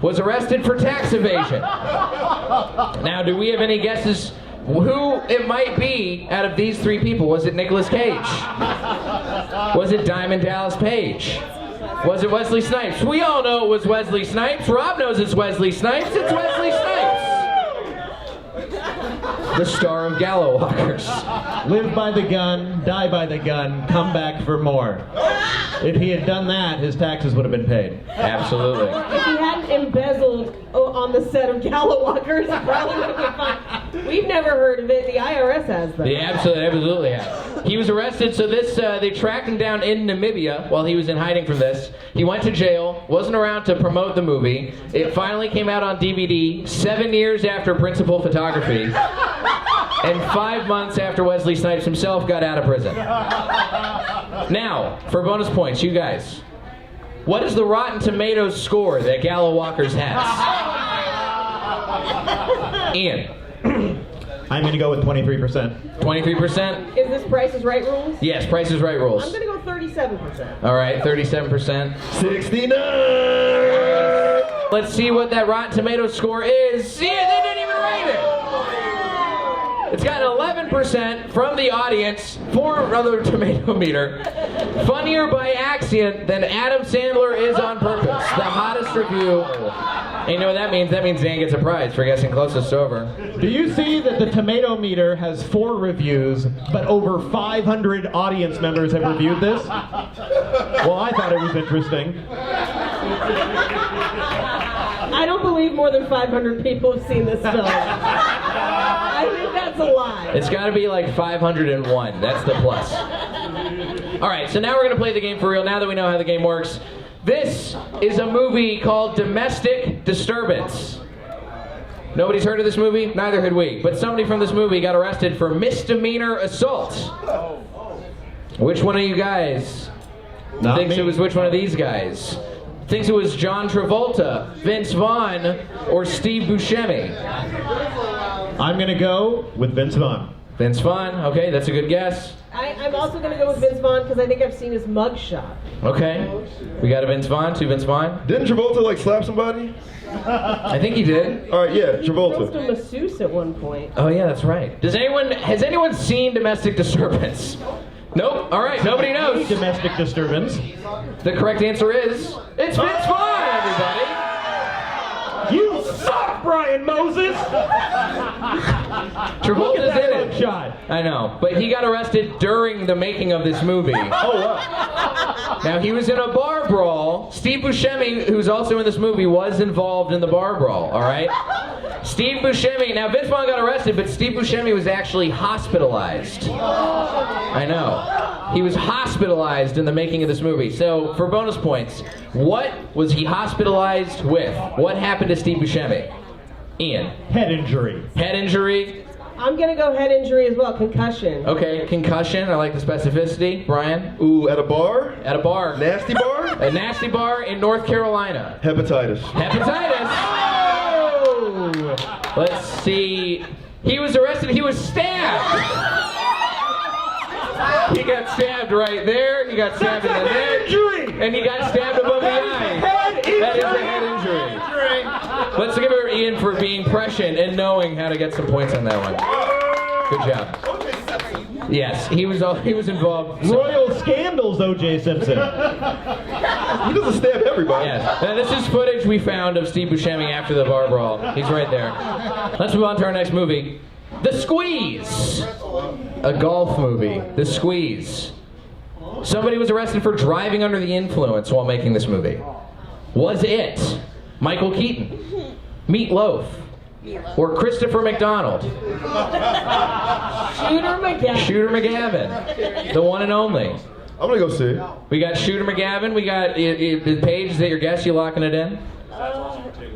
was arrested for tax evasion. Now, do we have any guesses who it might be out of these three people? Was it Nicolas Cage? Was it Diamond Dallas Page? Was it Wesley Snipes? We all know it was Wesley Snipes. Rob knows it's Wesley Snipes. It's Wesley Snipes. The star of Gallows Walkers. Live by the gun, die by the gun, come back for more. If he had done that, his taxes would have been paid. Absolutely. If he hadn't embezzled on the set of Gallows Walkers, he probably would have been fine. We've never heard of it. The IRS has them. They absolutely have. He was arrested, so they tracked him down in Namibia while he was in hiding from this. He went to jail, wasn't around to promote the movie. It finally came out on DVD 7 years after principal photography. And 5 months after Wesley Snipes himself got out of prison. Now, for bonus points, you guys. What is the Rotten Tomatoes score that Gallows Walkers has? Ian. I'm going to go with 23%. 23%? Is this Price is Right rules? Yes, Price is Right rules. I'm going to go 37%. All right, 37%. 69! Let's see what that Rotten Tomatoes score is. See, they didn't even rate it! It's got an 11% from the audience for another tomato meter. Funnier by accident than Adam Sandler is on purpose. The hottest review. And you know what that means? That means Dan gets a prize for guessing closest over. Do you see that the tomato meter has 4 reviews, but over 500 audience members have reviewed this? Well, I thought it was interesting. I don't believe more than 500 people have seen this film. I think that's a lie. It's got to be like 501. That's the plus. All right, so now we're going to play the game for real, now that we know how the game works. This is a movie called Domestic Disturbance. Nobody's heard of this movie? Neither had we. But somebody from this movie got arrested for misdemeanor assault. Which one of you guys thinks it was which one of these guys? Thinks it was John Travolta, Vince Vaughn, or Steve Buscemi? I'm going to go with Vince Vaughn. Vince Vaughn. Okay, that's a good guess. I'm also going to go with Vince Vaughn because I think I've seen his mugshot. Okay. We got a Vince Vaughn, 2 Vince Vaughn. Didn't Travolta like slap somebody? I think he did. All right, yeah, He Travolta. roasted a masseuse at one point. Oh yeah, that's right. Has anyone seen Domestic Disturbance? Nope. All right, nobody knows. Domestic disturbance. The correct answer is it's Vince Vaughn, everybody. You suck, Brian Moses! Travolta's in it. Shot. I know, but he got arrested during the making of this movie. Oh, wow. Now, he was in a bar brawl. Steve Buscemi, who's also in this movie, was involved in the bar brawl, all right? Steve Buscemi, now Vince Vaughn got arrested, but Steve Buscemi was actually hospitalized. I know. He was hospitalized in the making of this movie. So, for bonus points, what was he hospitalized with? What happened to Steve Buscemi? Ian. Head injury. Head injury. I'm going to go head injury as well, concussion. Okay, concussion. I like the specificity. Brian? Ooh, at a bar? At a bar. Nasty bar? A nasty bar in North Carolina. Hepatitis. Hepatitis. Oh! Let's see. He was arrested. He was stabbed. He got stabbed right there. He got stabbed in the neck. And he got stabbed above the eye. That is a head injury. Let's give it to Ian for being prescient and knowing how to get some points on that one. Good job. Yes, he was involved. Royal scandals, O.J. Simpson. He doesn't stab everybody. Yes. Now, this is footage we found of Steve Buscemi after the bar brawl. He's right there. Let's move on to our next movie. The Squeeze. A golf movie. The Squeeze. Somebody was arrested for driving under the influence while making this movie. Was it Michael Keaton, Meatloaf, or Christopher McDonald? Shooter McGavin. The one and only. I'm gonna go see. We got Shooter McGavin. We got Paige. Is that your guess? You locking it in?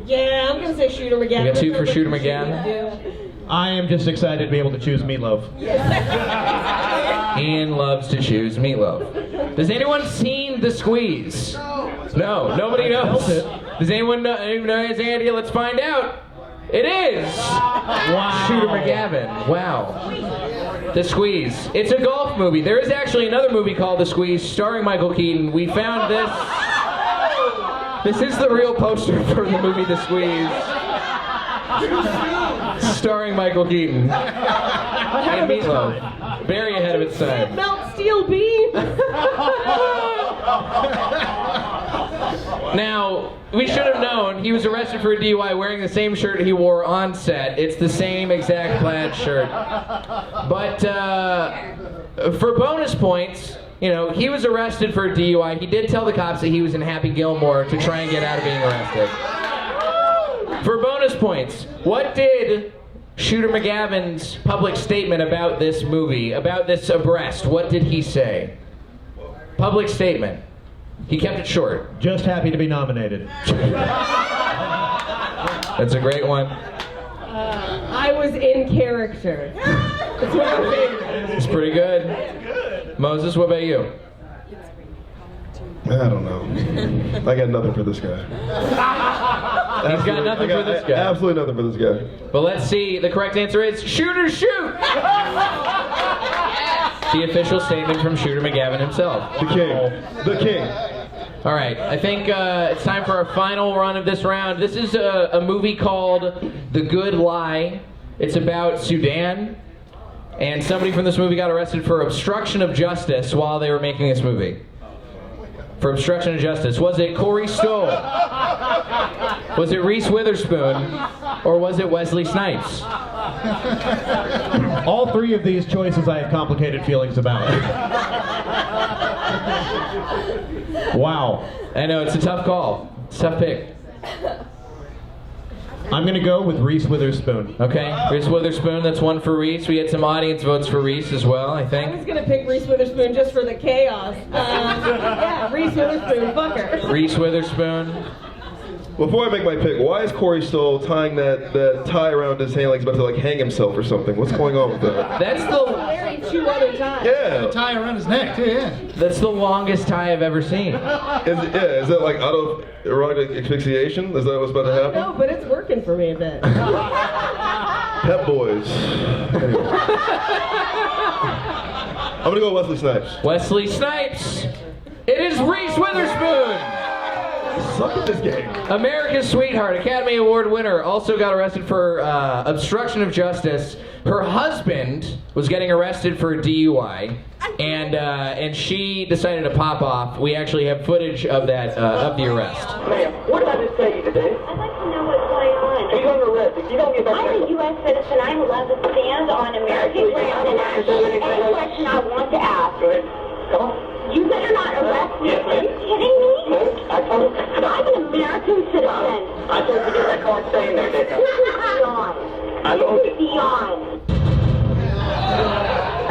Yeah, I'm going to say Shooter McGavin. We got 2 for Shooter McGavin. I am just excited to be able to choose Meatloaf. Ian loves to choose Meatloaf. Has anyone seen The Squeeze? No, nobody knows. Does anyone know his idea? Let's find out. It is! Wow. Shooter McGavin. Wow. The Squeeze. It's a golf movie. There is actually another movie called The Squeeze starring Michael Keaton. We found this. This is the real poster for the movie The Squeeze. Starring Michael Keaton. And Meatloaf. Very ahead of its time. Melt steel beam. Now, we should have known he was arrested for a DUI wearing the same shirt he wore on set. It's the same exact plaid shirt. But for bonus points, you know, he was arrested for a DUI. He did tell the cops that he was in Happy Gilmore to try and get out of being arrested. For bonus points, what did Shooter McGavin's public statement about this movie, about this arrest, what did he say? Public statement. He kept it short. Just happy to be nominated. That's a great one. I was in character. That's one of my favorites. It's pretty good. Moses, what about you? I don't know. I got nothing for this guy. He's got nothing for this guy. Absolutely nothing for this guy. But let's see. The correct answer is Shooter Shoot! The official statement from Shooter McGavin himself. The king. The king. All right, I think it's time for our final run of this round. This is a movie called The Good Lie. It's about Sudan, and somebody from this movie got arrested for obstruction of justice while they were making this movie. For obstruction of justice. Was it Corey Stoll? Was it Reese Witherspoon? Or was it Wesley Snipes? All 3 of these choices I have complicated feelings about. Wow. I know, it's a tough call. It's a tough pick. I'm going to go with Reese Witherspoon. Okay, Reese Witherspoon, that's 1 for Reese. We had some audience votes for Reese as well, I think. I was going to pick Reese Witherspoon just for the chaos. Yeah, Reese Witherspoon, fuck her. Reese Witherspoon. Before I make my pick, why is Corey Stoll tying that tie around his hand like he's about to like hang himself or something? What's going on with that? That's the... Wearing 2 other ties. Yeah. A tie around his neck, too, yeah. That's the longest tie I've ever seen. Is that like autoerotic asphyxiation? Is that what's about to happen? No, but it's working for me a bit. Pep Boys. right here. I'm gonna go Wesley Snipes. Wesley Snipes. It is Reese Witherspoon. Suck at this game. America's Sweetheart, Academy Award winner, also got arrested for obstruction of justice. Her husband was getting arrested for DUI, and she decided to pop off. We actually have footage of that of the arrest. Ma'am, what did I just tell you today? I'd like to know what's going on. He's under arrest. If you don't get back I'm a U.S. citizen. I'm allowed to stand on American ground and ask any question I want to ask. Go ahead. Come on. You better not arrest me. Yes, Are you ma'am. kidding me? No, I told you. I'm an American citizen. I told you to get that car and stay in there, didn't I? This is beyond. I told This you. is beyond.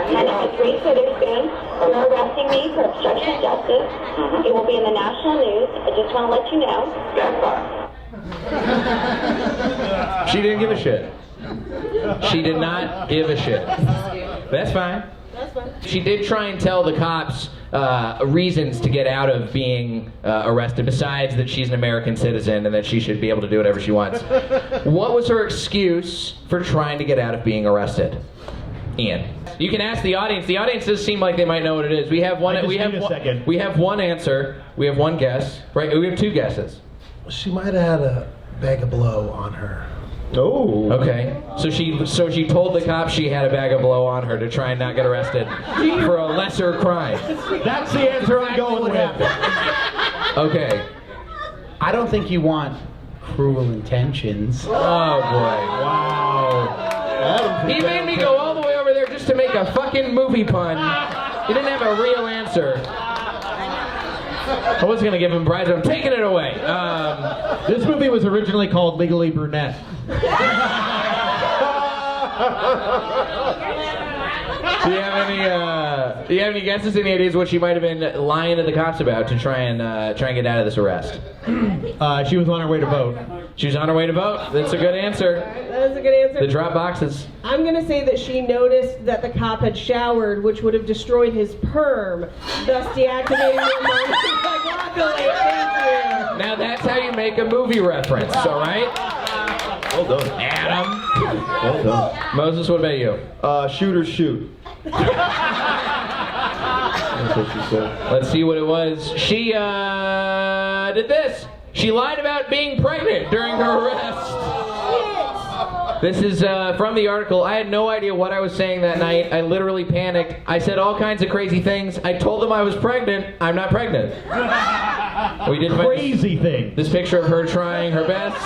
And it's Reese Witherspoon. You're arresting me for obstruction of justice. It will be in the national news. I just want to let you know. That's fine. She didn't give a shit. She did not give a shit. That's fine. That's fine. She did try and tell the cops reasons to get out of being arrested, besides that she's an American citizen and that she should be able to do whatever she wants. What was her excuse for trying to get out of being arrested? Ian. You can ask the audience. The audience does seem like they might know what it is. We have one. We have one answer. We have one guess. Right? We have two guesses. She might have had a bag of blow on her. Oh. Okay. So she told the cops she had a bag of blow on her to try and not get arrested for a lesser crime. That's the answer I'm going with. Okay. I don't think you want cruel intentions. Oh boy. Wow. He made me go all the way over there just to make a fucking movie pun. He didn't have a real answer. I was gonna give him bribes. I'm taking it away. This movie was originally called Legally Brunette. Do you have any guesses? Any ideas what she might have been lying to the cops about to try and get out of this arrest? She was on her way to vote. She was on her way to vote. That's a good answer. That is a good answer. The drop boxes. I'm going to say that she noticed that the cop had showered, which would have destroyed his perm, thus deactivating the moment. Thank you. Now that's how you make a movie reference, all right? Well done. Adam. Well done. Moses, what about you? Shoot or shoot. That's what she said. Let's see what it was. She did this. She lied about being pregnant during her arrest. This is from the article. I had no idea what I was saying that night. I literally panicked. I said all kinds of crazy things. I told them I was pregnant. I'm not pregnant. We did Crazy thing. this picture of her trying her best.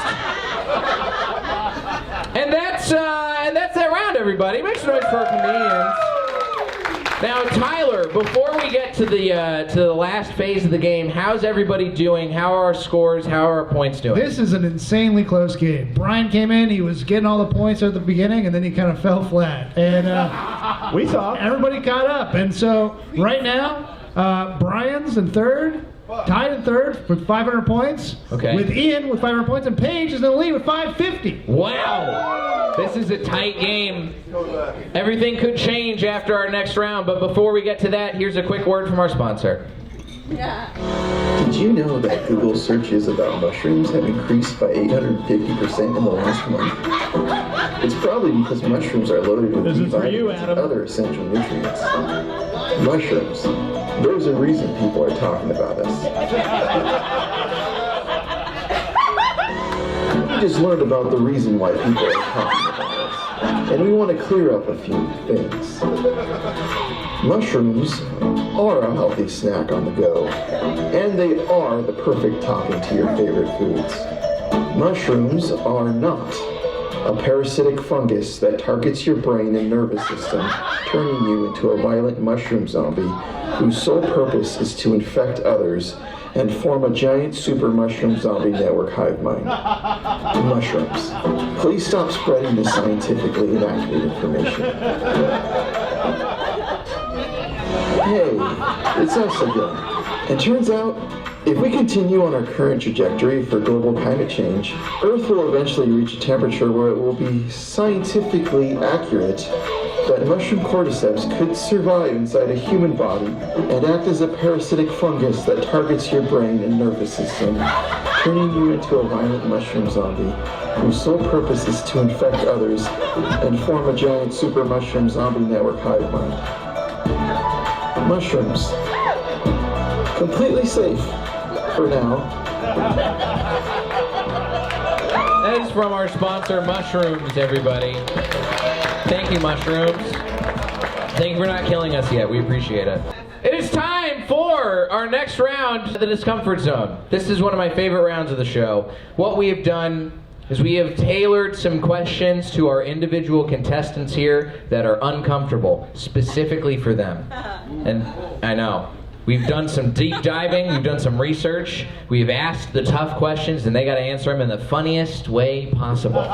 And that's that round, everybody. Make some noise for our comedians. Now, Tyler, before we get to the last phase of the game, how's everybody doing? How are our scores? How are our points doing? This is an insanely close game. Brian came in, he was getting all the points at the beginning, and then he kind of fell flat. And we saw. Everybody caught up. And so, right now, Brian's in third, tied in third with 500 points. Okay. With Ian with 500 points, and Paige is in the lead with 550. Wow! This is a tight game. Everything could change after our next round, but before we get to that, here's a quick word from our sponsor. Did you know that Google searches about mushrooms have increased by 850% in the last month? It's probably because mushrooms are loaded with B vitamins and other essential nutrients. Mushrooms. There's a reason people are talking about us. We just learned about the reason why people are talking about us. And we want to clear up a few things. Mushrooms are a healthy snack on the go, and they are the perfect topping to your favorite foods. Mushrooms are not a parasitic fungus that targets your brain and nervous system, turning you into a violent mushroom zombie whose sole purpose is to infect others and form a giant super mushroom zombie network hive mind. Mushrooms. Please stop spreading this scientifically inaccurate information. Hey, it's us again. It turns out, if we continue on our current trajectory for global climate change, Earth will eventually reach a temperature where it will be scientifically accurate that mushroom cordyceps could survive inside a human body and act as a parasitic fungus that targets your brain and nervous system, turning you into a violent mushroom zombie whose sole purpose is to infect others and form a giant super mushroom zombie network hive mind. Mushrooms. Completely safe for now. That is from our sponsor, Mushrooms, everybody. Thank you, Mushrooms. Thank you for not killing us yet. We appreciate it. It is time for our next round, the Discomfort Zone. This is one of my favorite rounds of the show. What we have done is we have tailored some questions to our individual contestants here that are uncomfortable, specifically for them. And I know. We've done some deep diving, we've done some research, we've asked the tough questions, and they got to answer them in the funniest way possible.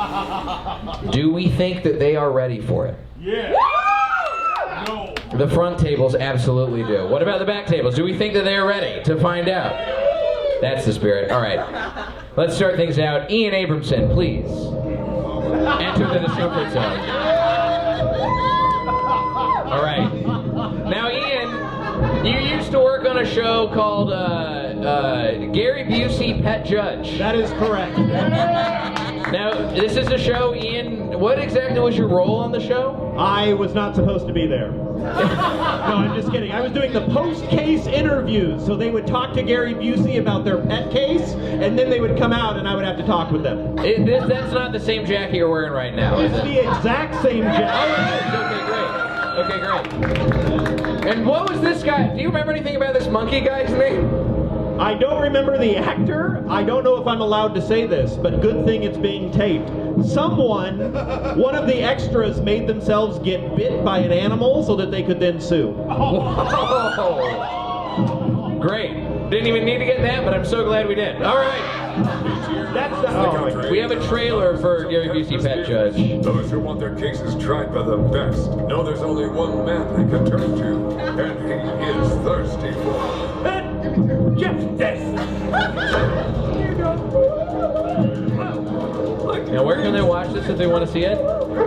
Do we think that they are ready for it? Yeah. No. The front tables absolutely do. What about the back tables? Do we think that they're ready to find out? That's the spirit. All right. Let's start things out. Ian Abramson, please. Enter the Discomfort Zone. All right. Now, Ian, you used to work on a show called Gary Busey Pet Judge. That is correct. Now, this is a show, Ian, what exactly was your role on the show? I was not supposed to be there. No, I'm just kidding. I was doing the post-case interviews, so they would talk to Gary Busey about their pet case, and then they would come out and I would have to talk with them. That's not the same jacket you're wearing right now, is It's it? the exact same jacket. Okay, great. And what was this guy? Do you remember anything about this monkey guy's name? I don't remember the actor. I don't know if I'm allowed to say this, but good thing it's being taped. One of the extras made themselves get bit by an animal so that they could then sue. Oh. Great. Didn't even need to get that, but I'm so glad we did. All right. We have a trailer for Gary Busey Pet Judge. Those who want their cases tried by the best know there's only one man they can turn to, and he is thirsty for justice. Now, where can they watch this if they want to see it?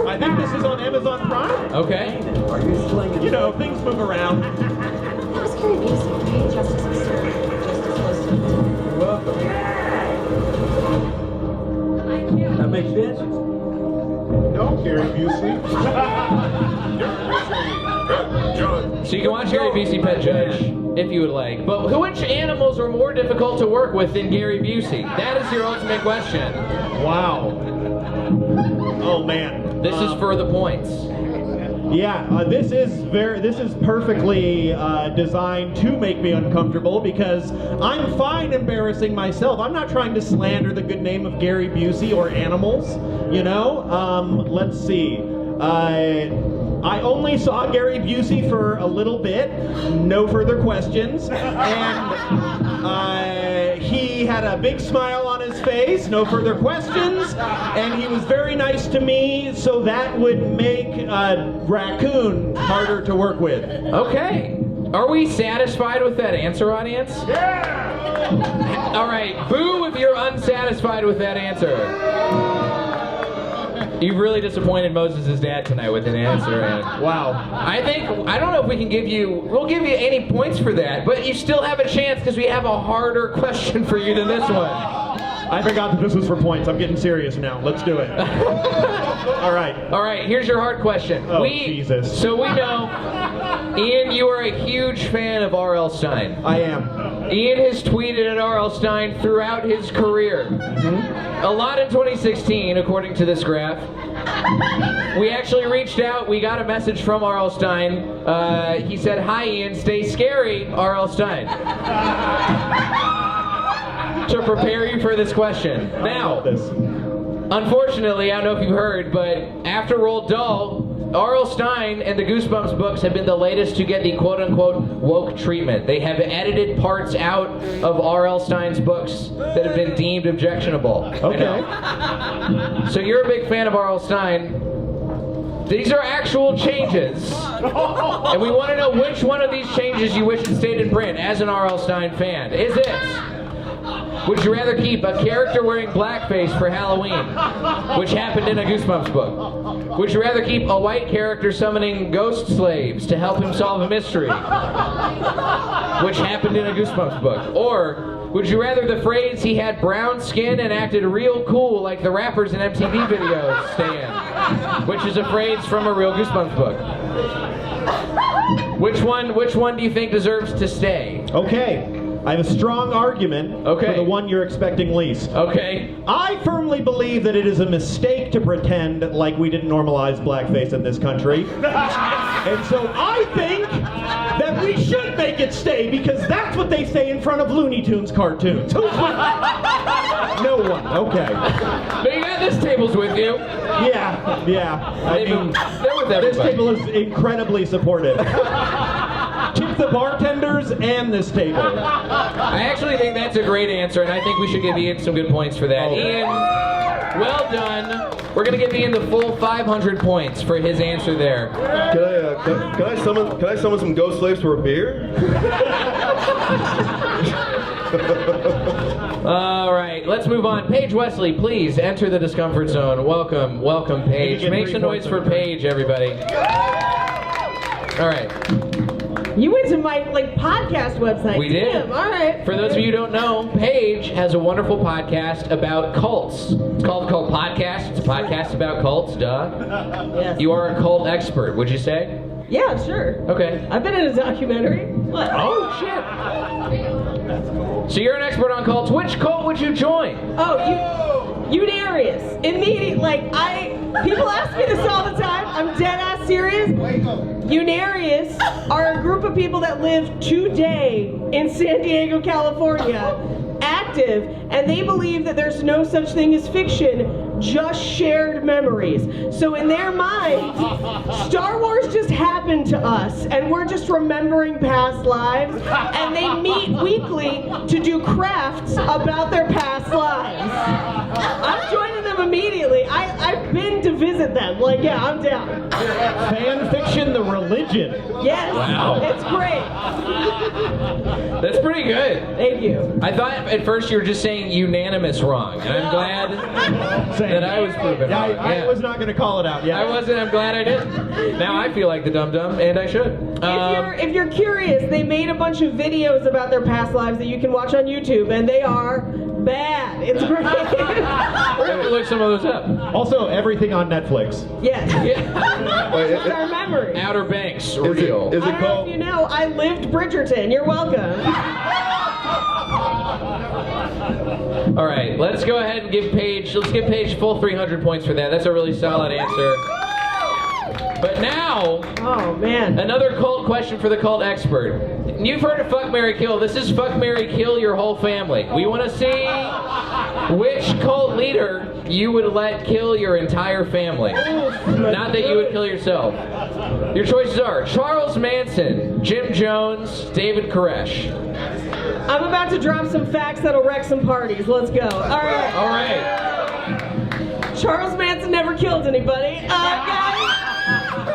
I think this is on Amazon Prime. Okay. You know, things move around. That was Gary Busey, right? Justice was served. Justice was served. That makes sense. No, Gary Busey. So you can watch Gary Busey Pet Judge if you would like. But which animals are more difficult to work with than Gary Busey? That is your ultimate question. Wow. Oh man. This is for the points. Yeah, this is perfectly designed to make me uncomfortable because I'm fine embarrassing myself. I'm not trying to slander the good name of Gary Busey or animals, you know? Let's see. I only saw Gary Busey for a little bit, no further questions, and he had a big smile on his face, no further questions, and he was very nice to me, so that would make Raccoon harder to work with. Okay. Are we satisfied with that answer, audience? Yeah! All right, boo if you're unsatisfied with that answer. You've really disappointed Moses' dad tonight with an answer, and wow. I don't know if we'll give you any points for that, but you still have a chance because we have a harder question for you than this one. I forgot that this was for points. I'm getting serious now. Let's do it. All right. All right, here's your hard question. Oh, Jesus. So we know, Ian, you are a huge fan of R.L. Stine. I am. Ian has tweeted at R.L. Stine throughout his career. A lot in 2016, according to this graph. We actually reached out. We got a message from R.L. Stine. He said, "Hi, Ian. Stay scary, R.L. Stine." To prepare you for this question. Now, unfortunately, I don't know if you've heard, but after Roald Dahl, R.L. Stine and the Goosebumps books have been the latest to get the quote-unquote woke treatment. They have edited parts out of R.L. Stine's books that have been deemed objectionable. Okay. So you're a big fan of R.L. Stine. These are actual changes. And we want to know which one of these changes you wish had stayed in print as an R.L. Stine fan. Is it? Would you rather keep a character wearing blackface for Halloween, which happened in a Goosebumps book? Would you rather keep a white character summoning ghost slaves to help him solve a mystery, which happened in a Goosebumps book? Or Would you rather the phrase "he had brown skin and acted real cool like the rappers in MTV videos" stand? Which is a phrase from a real Goosebumps book. Which one do you think deserves to stay? Okay. I have a strong argument for the one you're expecting least. Okay. I firmly believe that it is a mistake to pretend like we didn't normalize blackface in this country. And so I think that we should make it stay because that's what they say in front of Looney Tunes cartoons. Who's with No one. Okay. But you got this table's with you. Yeah. I mean, they're with everybody. this table is incredibly supportive. Tip the bartenders and this table. I actually think that's a great answer, and I think we should give Ian some good points for that. Ian, well done. We're gonna give Ian the full 500 points for his answer there. Can I summon some ghost slaves for a beer? All right, let's move on. Paige Wesley, please enter the Discomfort Zone. Welcome, Paige. Make some noise for Paige, everybody. All right. You went to my podcast website. We did. Damn, all right. For those of you who don't know, Paige has a wonderful podcast about cults. It's called Cult Podcast. It's a podcast about cults, duh. Yes. You are a cult expert, would you say? Yeah, sure. Okay. I've been in a documentary. What? Oh, shit. So you're an expert on cults. Which cult would you join? Oh, Unarius. Immediately, people ask me this all the time. I'm dead ass serious. Unarius are a group of people that live today in San Diego, California, active, and they believe that there's no such thing as fiction, just shared memories. So in their mind, Star Wars just happened to us, and we're just remembering past lives, and they meet weekly to do crafts about their past lives. I'm joining them immediately. I've been to visit them. Yeah, I'm down. Fan fiction, the religion. Yes. Wow. It's great. That's pretty good. Thank you. I thought at first you were just saying unanimous wrong, and I'm glad that I was proven wrong. I was not going to call it out. Yeah. I wasn't. I'm glad I didn't. Now I feel like the dum-dum, and I should. If you're curious, they made a bunch of videos about their past lives that you can watch on YouTube, and they are bad. It's great. We're going to look some of those up. Also, everything on Netflix. Yes. Yeah. It's our memory. Outer Banks, real. Is it I don't know called? if you know, I lived Bridgerton. You're welcome. All right, let's go ahead and give Paige full 300 points for that. That's a really solid answer. But now, oh man, another cult question for the cult expert. You've heard of Fuck, Marry, Kill. This is Fuck, Marry, Kill your whole family. We want to see which cult leader you would let kill your entire family. Not that you would kill yourself. Your choices are Charles Manson, Jim Jones, David Koresh. I'm about to drop some facts that'll wreck some parties. Let's go. All right. All right. Charles Manson never killed anybody. Guys,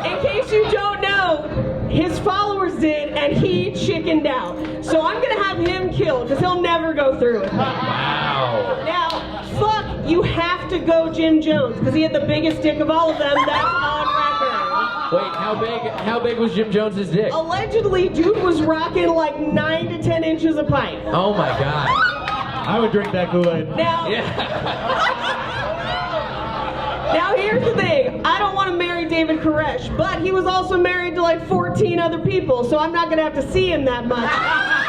in case you don't know, his followers did, and he chickened out. So I'm gonna have him killed, because he'll never go through with it. Wow. Now, fuck, you have to go Jim Jones, because he had the biggest dick of all of them. That's on record. Wait, how big was Jim Jones's dick? Allegedly, dude was rocking like 9 to 10 inches of pipe. Oh my god. I would drink that Kool-Aid. Now, Yeah. now here's the thing. I don't want to marry David Koresh, but he was also married to like 14 other people, so I'm not going to have to see him that much.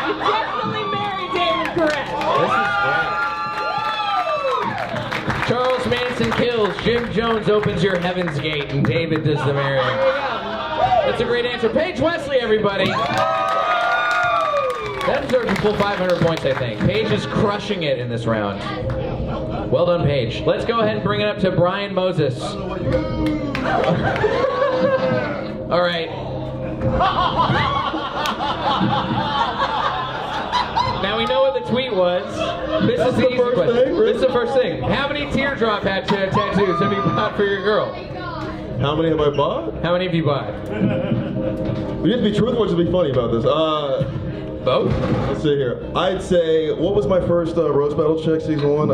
You definitely marry David Koresh. This is great. Charles Manson kills, Jim Jones opens your heaven's gate, and David does the marrying. That's a great answer. Paige Wesley, everybody. That deserves a full 500 points, I think. Paige is crushing it in this round. Well done, Paige. Let's go ahead and bring it up to Brian Moses. All right. Now we know what the tweet was. This is the easy question. This is the first thing. How many teardrop tattoos have you bought for your girl? How many have I bought? How many have you bought? We have to be truthful or just be funny about this. Both? Let's see here. I'd say, what was my first roast battle chick, season 1?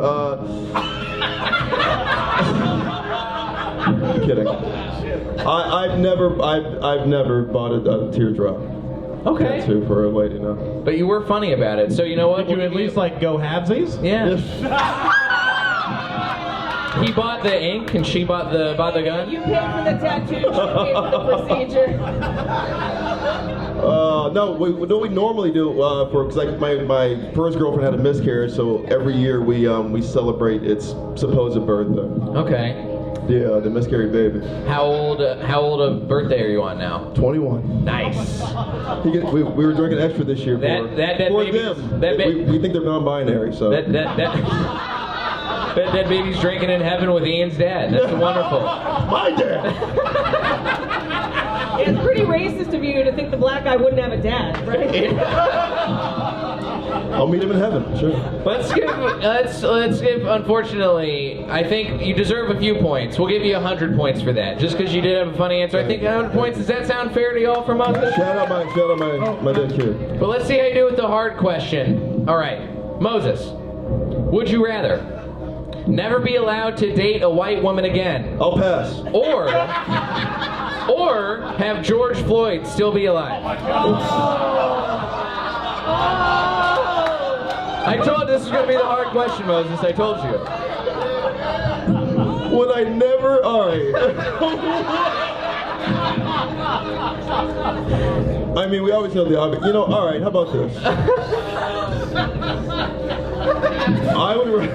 I'm kidding. I've never bought a teardrop. Okay. tattoo for a lady now. But you were funny about it, so you know what? Did you at least like go halvesies? Yeah. He bought the ink and she bought the gun? You paid for the tattoo, you paid for the procedure. No, what we normally do because like my first girlfriend had a miscarriage, so every year we celebrate its supposed birthday. Okay. Yeah, the miscarried baby. How old a birthday are you on now? 21. Nice. We were drinking extra this year for them. We think they're non-binary, so. That baby's drinking in heaven with Ian's dad. That's wonderful. My dad. It's pretty racist of you to think the black guy wouldn't have a dad, right? I'll meet him in heaven, sure. Let's give. Unfortunately, I think you deserve a few points. We'll give you 100 points for that, just because you did have a funny answer. I think 100 points. Does that sound fair to y'all from us? Shout out my dead kid. But let's see how you do with the hard question. All right, Moses. Would you rather never be allowed to date a white woman again? I'll pass. Or have George Floyd still be alive? I told you this was going to be the hard question, Moses. I told you. Would I never? All right. I mean, we always know the obvious. You know, all right, how about this? I would...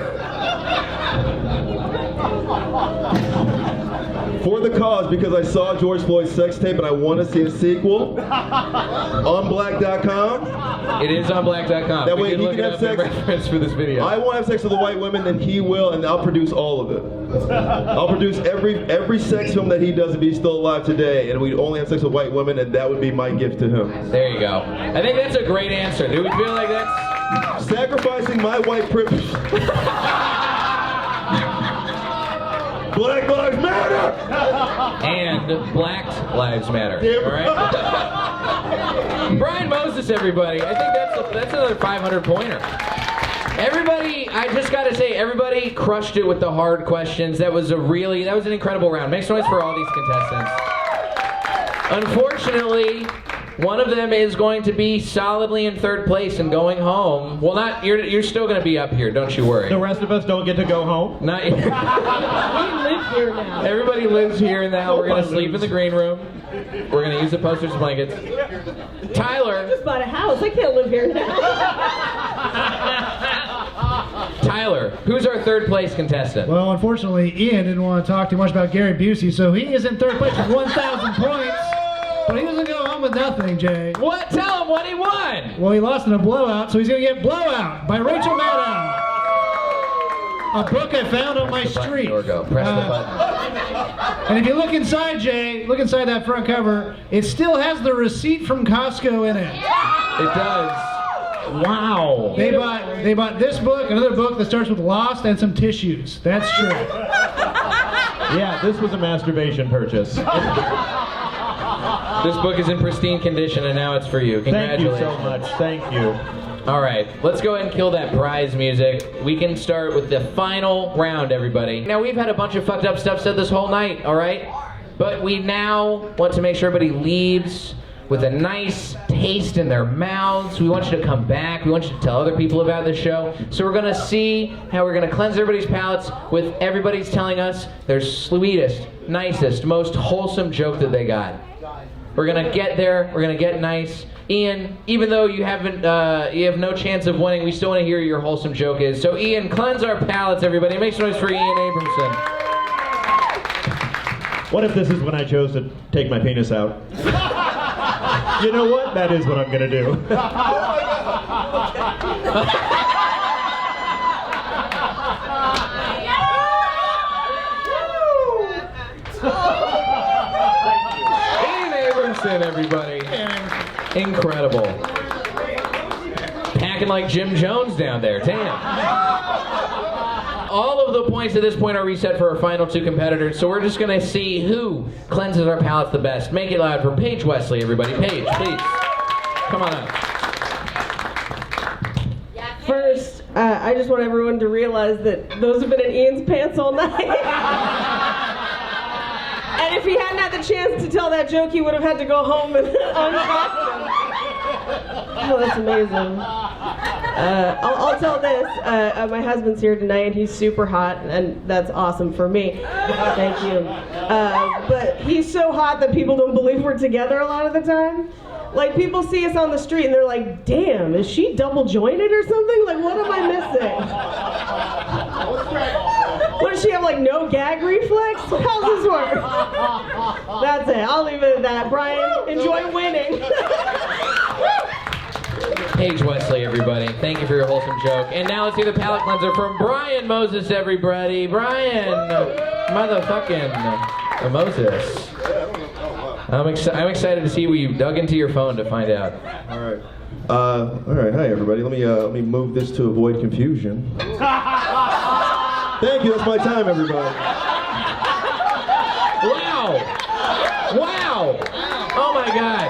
For the cause, because I saw George Floyd's sex tape and I want to see a sequel on black.com. It is on black.com. That way he can have sex. Reference for this video. I won't have sex with a white woman, then he will, and I'll produce all of it. I'll produce every sex film that he does if he's still alive today, and we only have sex with white women, and that would be my gift to him. There you go. I think that's a great answer. Do we feel like that's sacrificing my white privilege? Black Lives Matter! And Black Lives Matter. All right? Brian Moses, everybody. I think that's another 500-pointer. Everybody, I just got to say, everybody crushed it with the hard questions. That was an incredible round. Make some noise for all these contestants. Unfortunately, one of them is going to be solidly in third place and going home. Well, you're still going to be up here, don't you worry. The rest of us don't get to go home? Not We live here now. Everybody lives here now. We're going to sleep in the green room. We're going to use the posters and blankets. Tyler. I just bought a house. I can't live here now. Tyler, who's our third place contestant? Well, unfortunately, Ian didn't want to talk too much about Gary Busey, so he is in third place with 1,000 points. But he doesn't go home with nothing, Jay. What? Tell him what he won. Well, he lost in a blowout, so he's going to get Blowout by Rachel Maddow. A book I found on my street. Press the button. And if you look inside, Jay, look inside that front cover, it still has the receipt from Costco in it. It does. Wow. They bought this book, another book that starts with Lost, and some tissues. That's true. Yeah, this was a masturbation purchase. This book is in pristine condition, and now it's for you. Congratulations. Thank you so much. Thank you. All right, let's go ahead and kill that prize music. We can start with the final round, everybody. Now, we've had a bunch of fucked up stuff said this whole night, all right? But we now want to make sure everybody leaves with a nice taste in their mouths. We want you to come back. We want you to tell other people about the show. So we're going to see how we're going to cleanse everybody's palates with everybody's telling us their sweetest, nicest, most wholesome joke that they got. We're going to get there. We're going to get nice. Ian, even though you have no chance of winning, we still want to hear your wholesome joke is. So Ian, cleanse our palates, everybody. Make some noise for Ian Abramson. What if this is when I chose to take my penis out? You know what? That is what I'm going to do. Ian Abramson, everybody. Incredible. Packing like Jim Jones down there. Damn. All of the points at this point are reset for our final two competitors, so we're just going to see who cleanses our palates the best. Make it loud for Paige Wesley, everybody. Paige, please. Come on up. First, I just want everyone to realize that those have been in Ian's pants all night. And if he hadn't had the chance to tell that joke, he would have had to go home and unpack them. Oh, that's amazing. I'll tell this. My husband's here tonight, and he's super hot, and that's awesome for me. Thank you. But he's so hot that people don't believe we're together a lot of the time. Like, people see us on the street, and they're like, damn, is she double jointed or something? Like, what am I missing? What, does she have, like, no gag reflex? How's this work? That's it. I'll leave it at that. Brian, enjoy winning. Paige Wesley, everybody. Thank you for your wholesome joke. And now let's see the palate cleanser from Brian Moses, everybody. Brian, motherfucking Moses. I'm excited to see what you dug into your phone to find out. All right. All right. Hi, everybody. Let me move this to avoid confusion. Thank you. That's my time, everybody. Wow. Wow. Oh my God.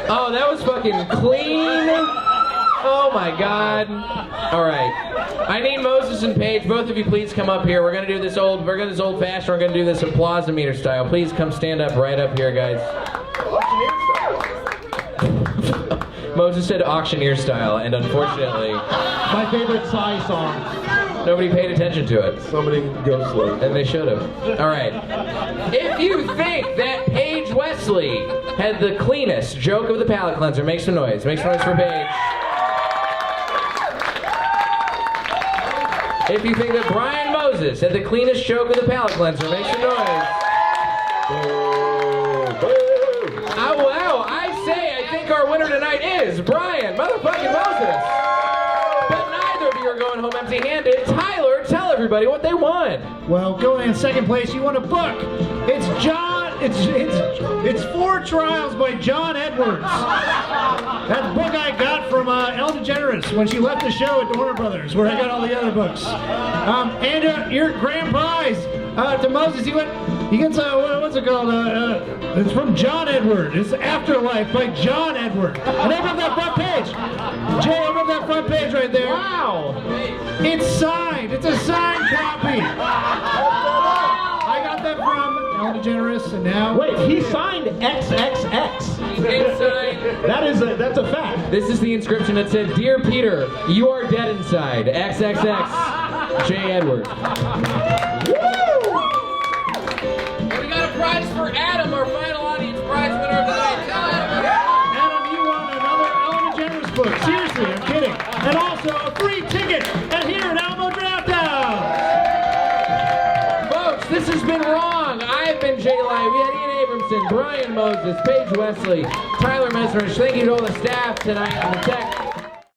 Oh, that was fucking clean. Oh my God. All right. I need Moses and Paige. Both of you, please come up here. We're gonna do this old fashioned. We're gonna do this applause-o-meter style. Please come stand up right up here, guys. Moses said auctioneer style, and unfortunately, My favorite Psy song. nobody paid attention to it. Somebody go slow. And they should have. All right. If you think that Paige Wesley had the cleanest joke of the palate cleanser, make some noise. Make some noise for Paige. If you think that Brian Moses had the cleanest joke of the palate cleanser, make some noise. Wow, I think our winner tonight is Brian motherfucking Moses. But neither of you are going home empty-handed. Tyler, tell everybody what they won. Well, going in second place, you won a book. It's 4 Trials by John Edwards. That book I got from Ellen DeGeneres when she left the show at Warner Brothers, where I got all the other books. And your grand prize to Moses, he gets what's it called? It's from John Edward. It's Afterlife by John Edward. And open up that front page. Jay, open up that front page right there. Wow. It's signed. It's a signed copy. I got that from Ellen DeGeneres, and now... Wait, he signed XXX. He did sign. That's a fact. This is the inscription that said, "Dear Peter, you are dead inside. XXX. J. Edward." And we got a prize for Adam, our final audience prize winner of the night. Tell Adam. Adam, you won another Ellen DeGeneres book. Seriously, I'm kidding. And also a free ticket at here at Alamo Drafthouse. Folks, this has been wrong. I've been Jay Lai. We had Ian Abramson, Brian Moses, Paige Wesley, Tyler Mesrich. Thank you to all the staff tonight and the tech.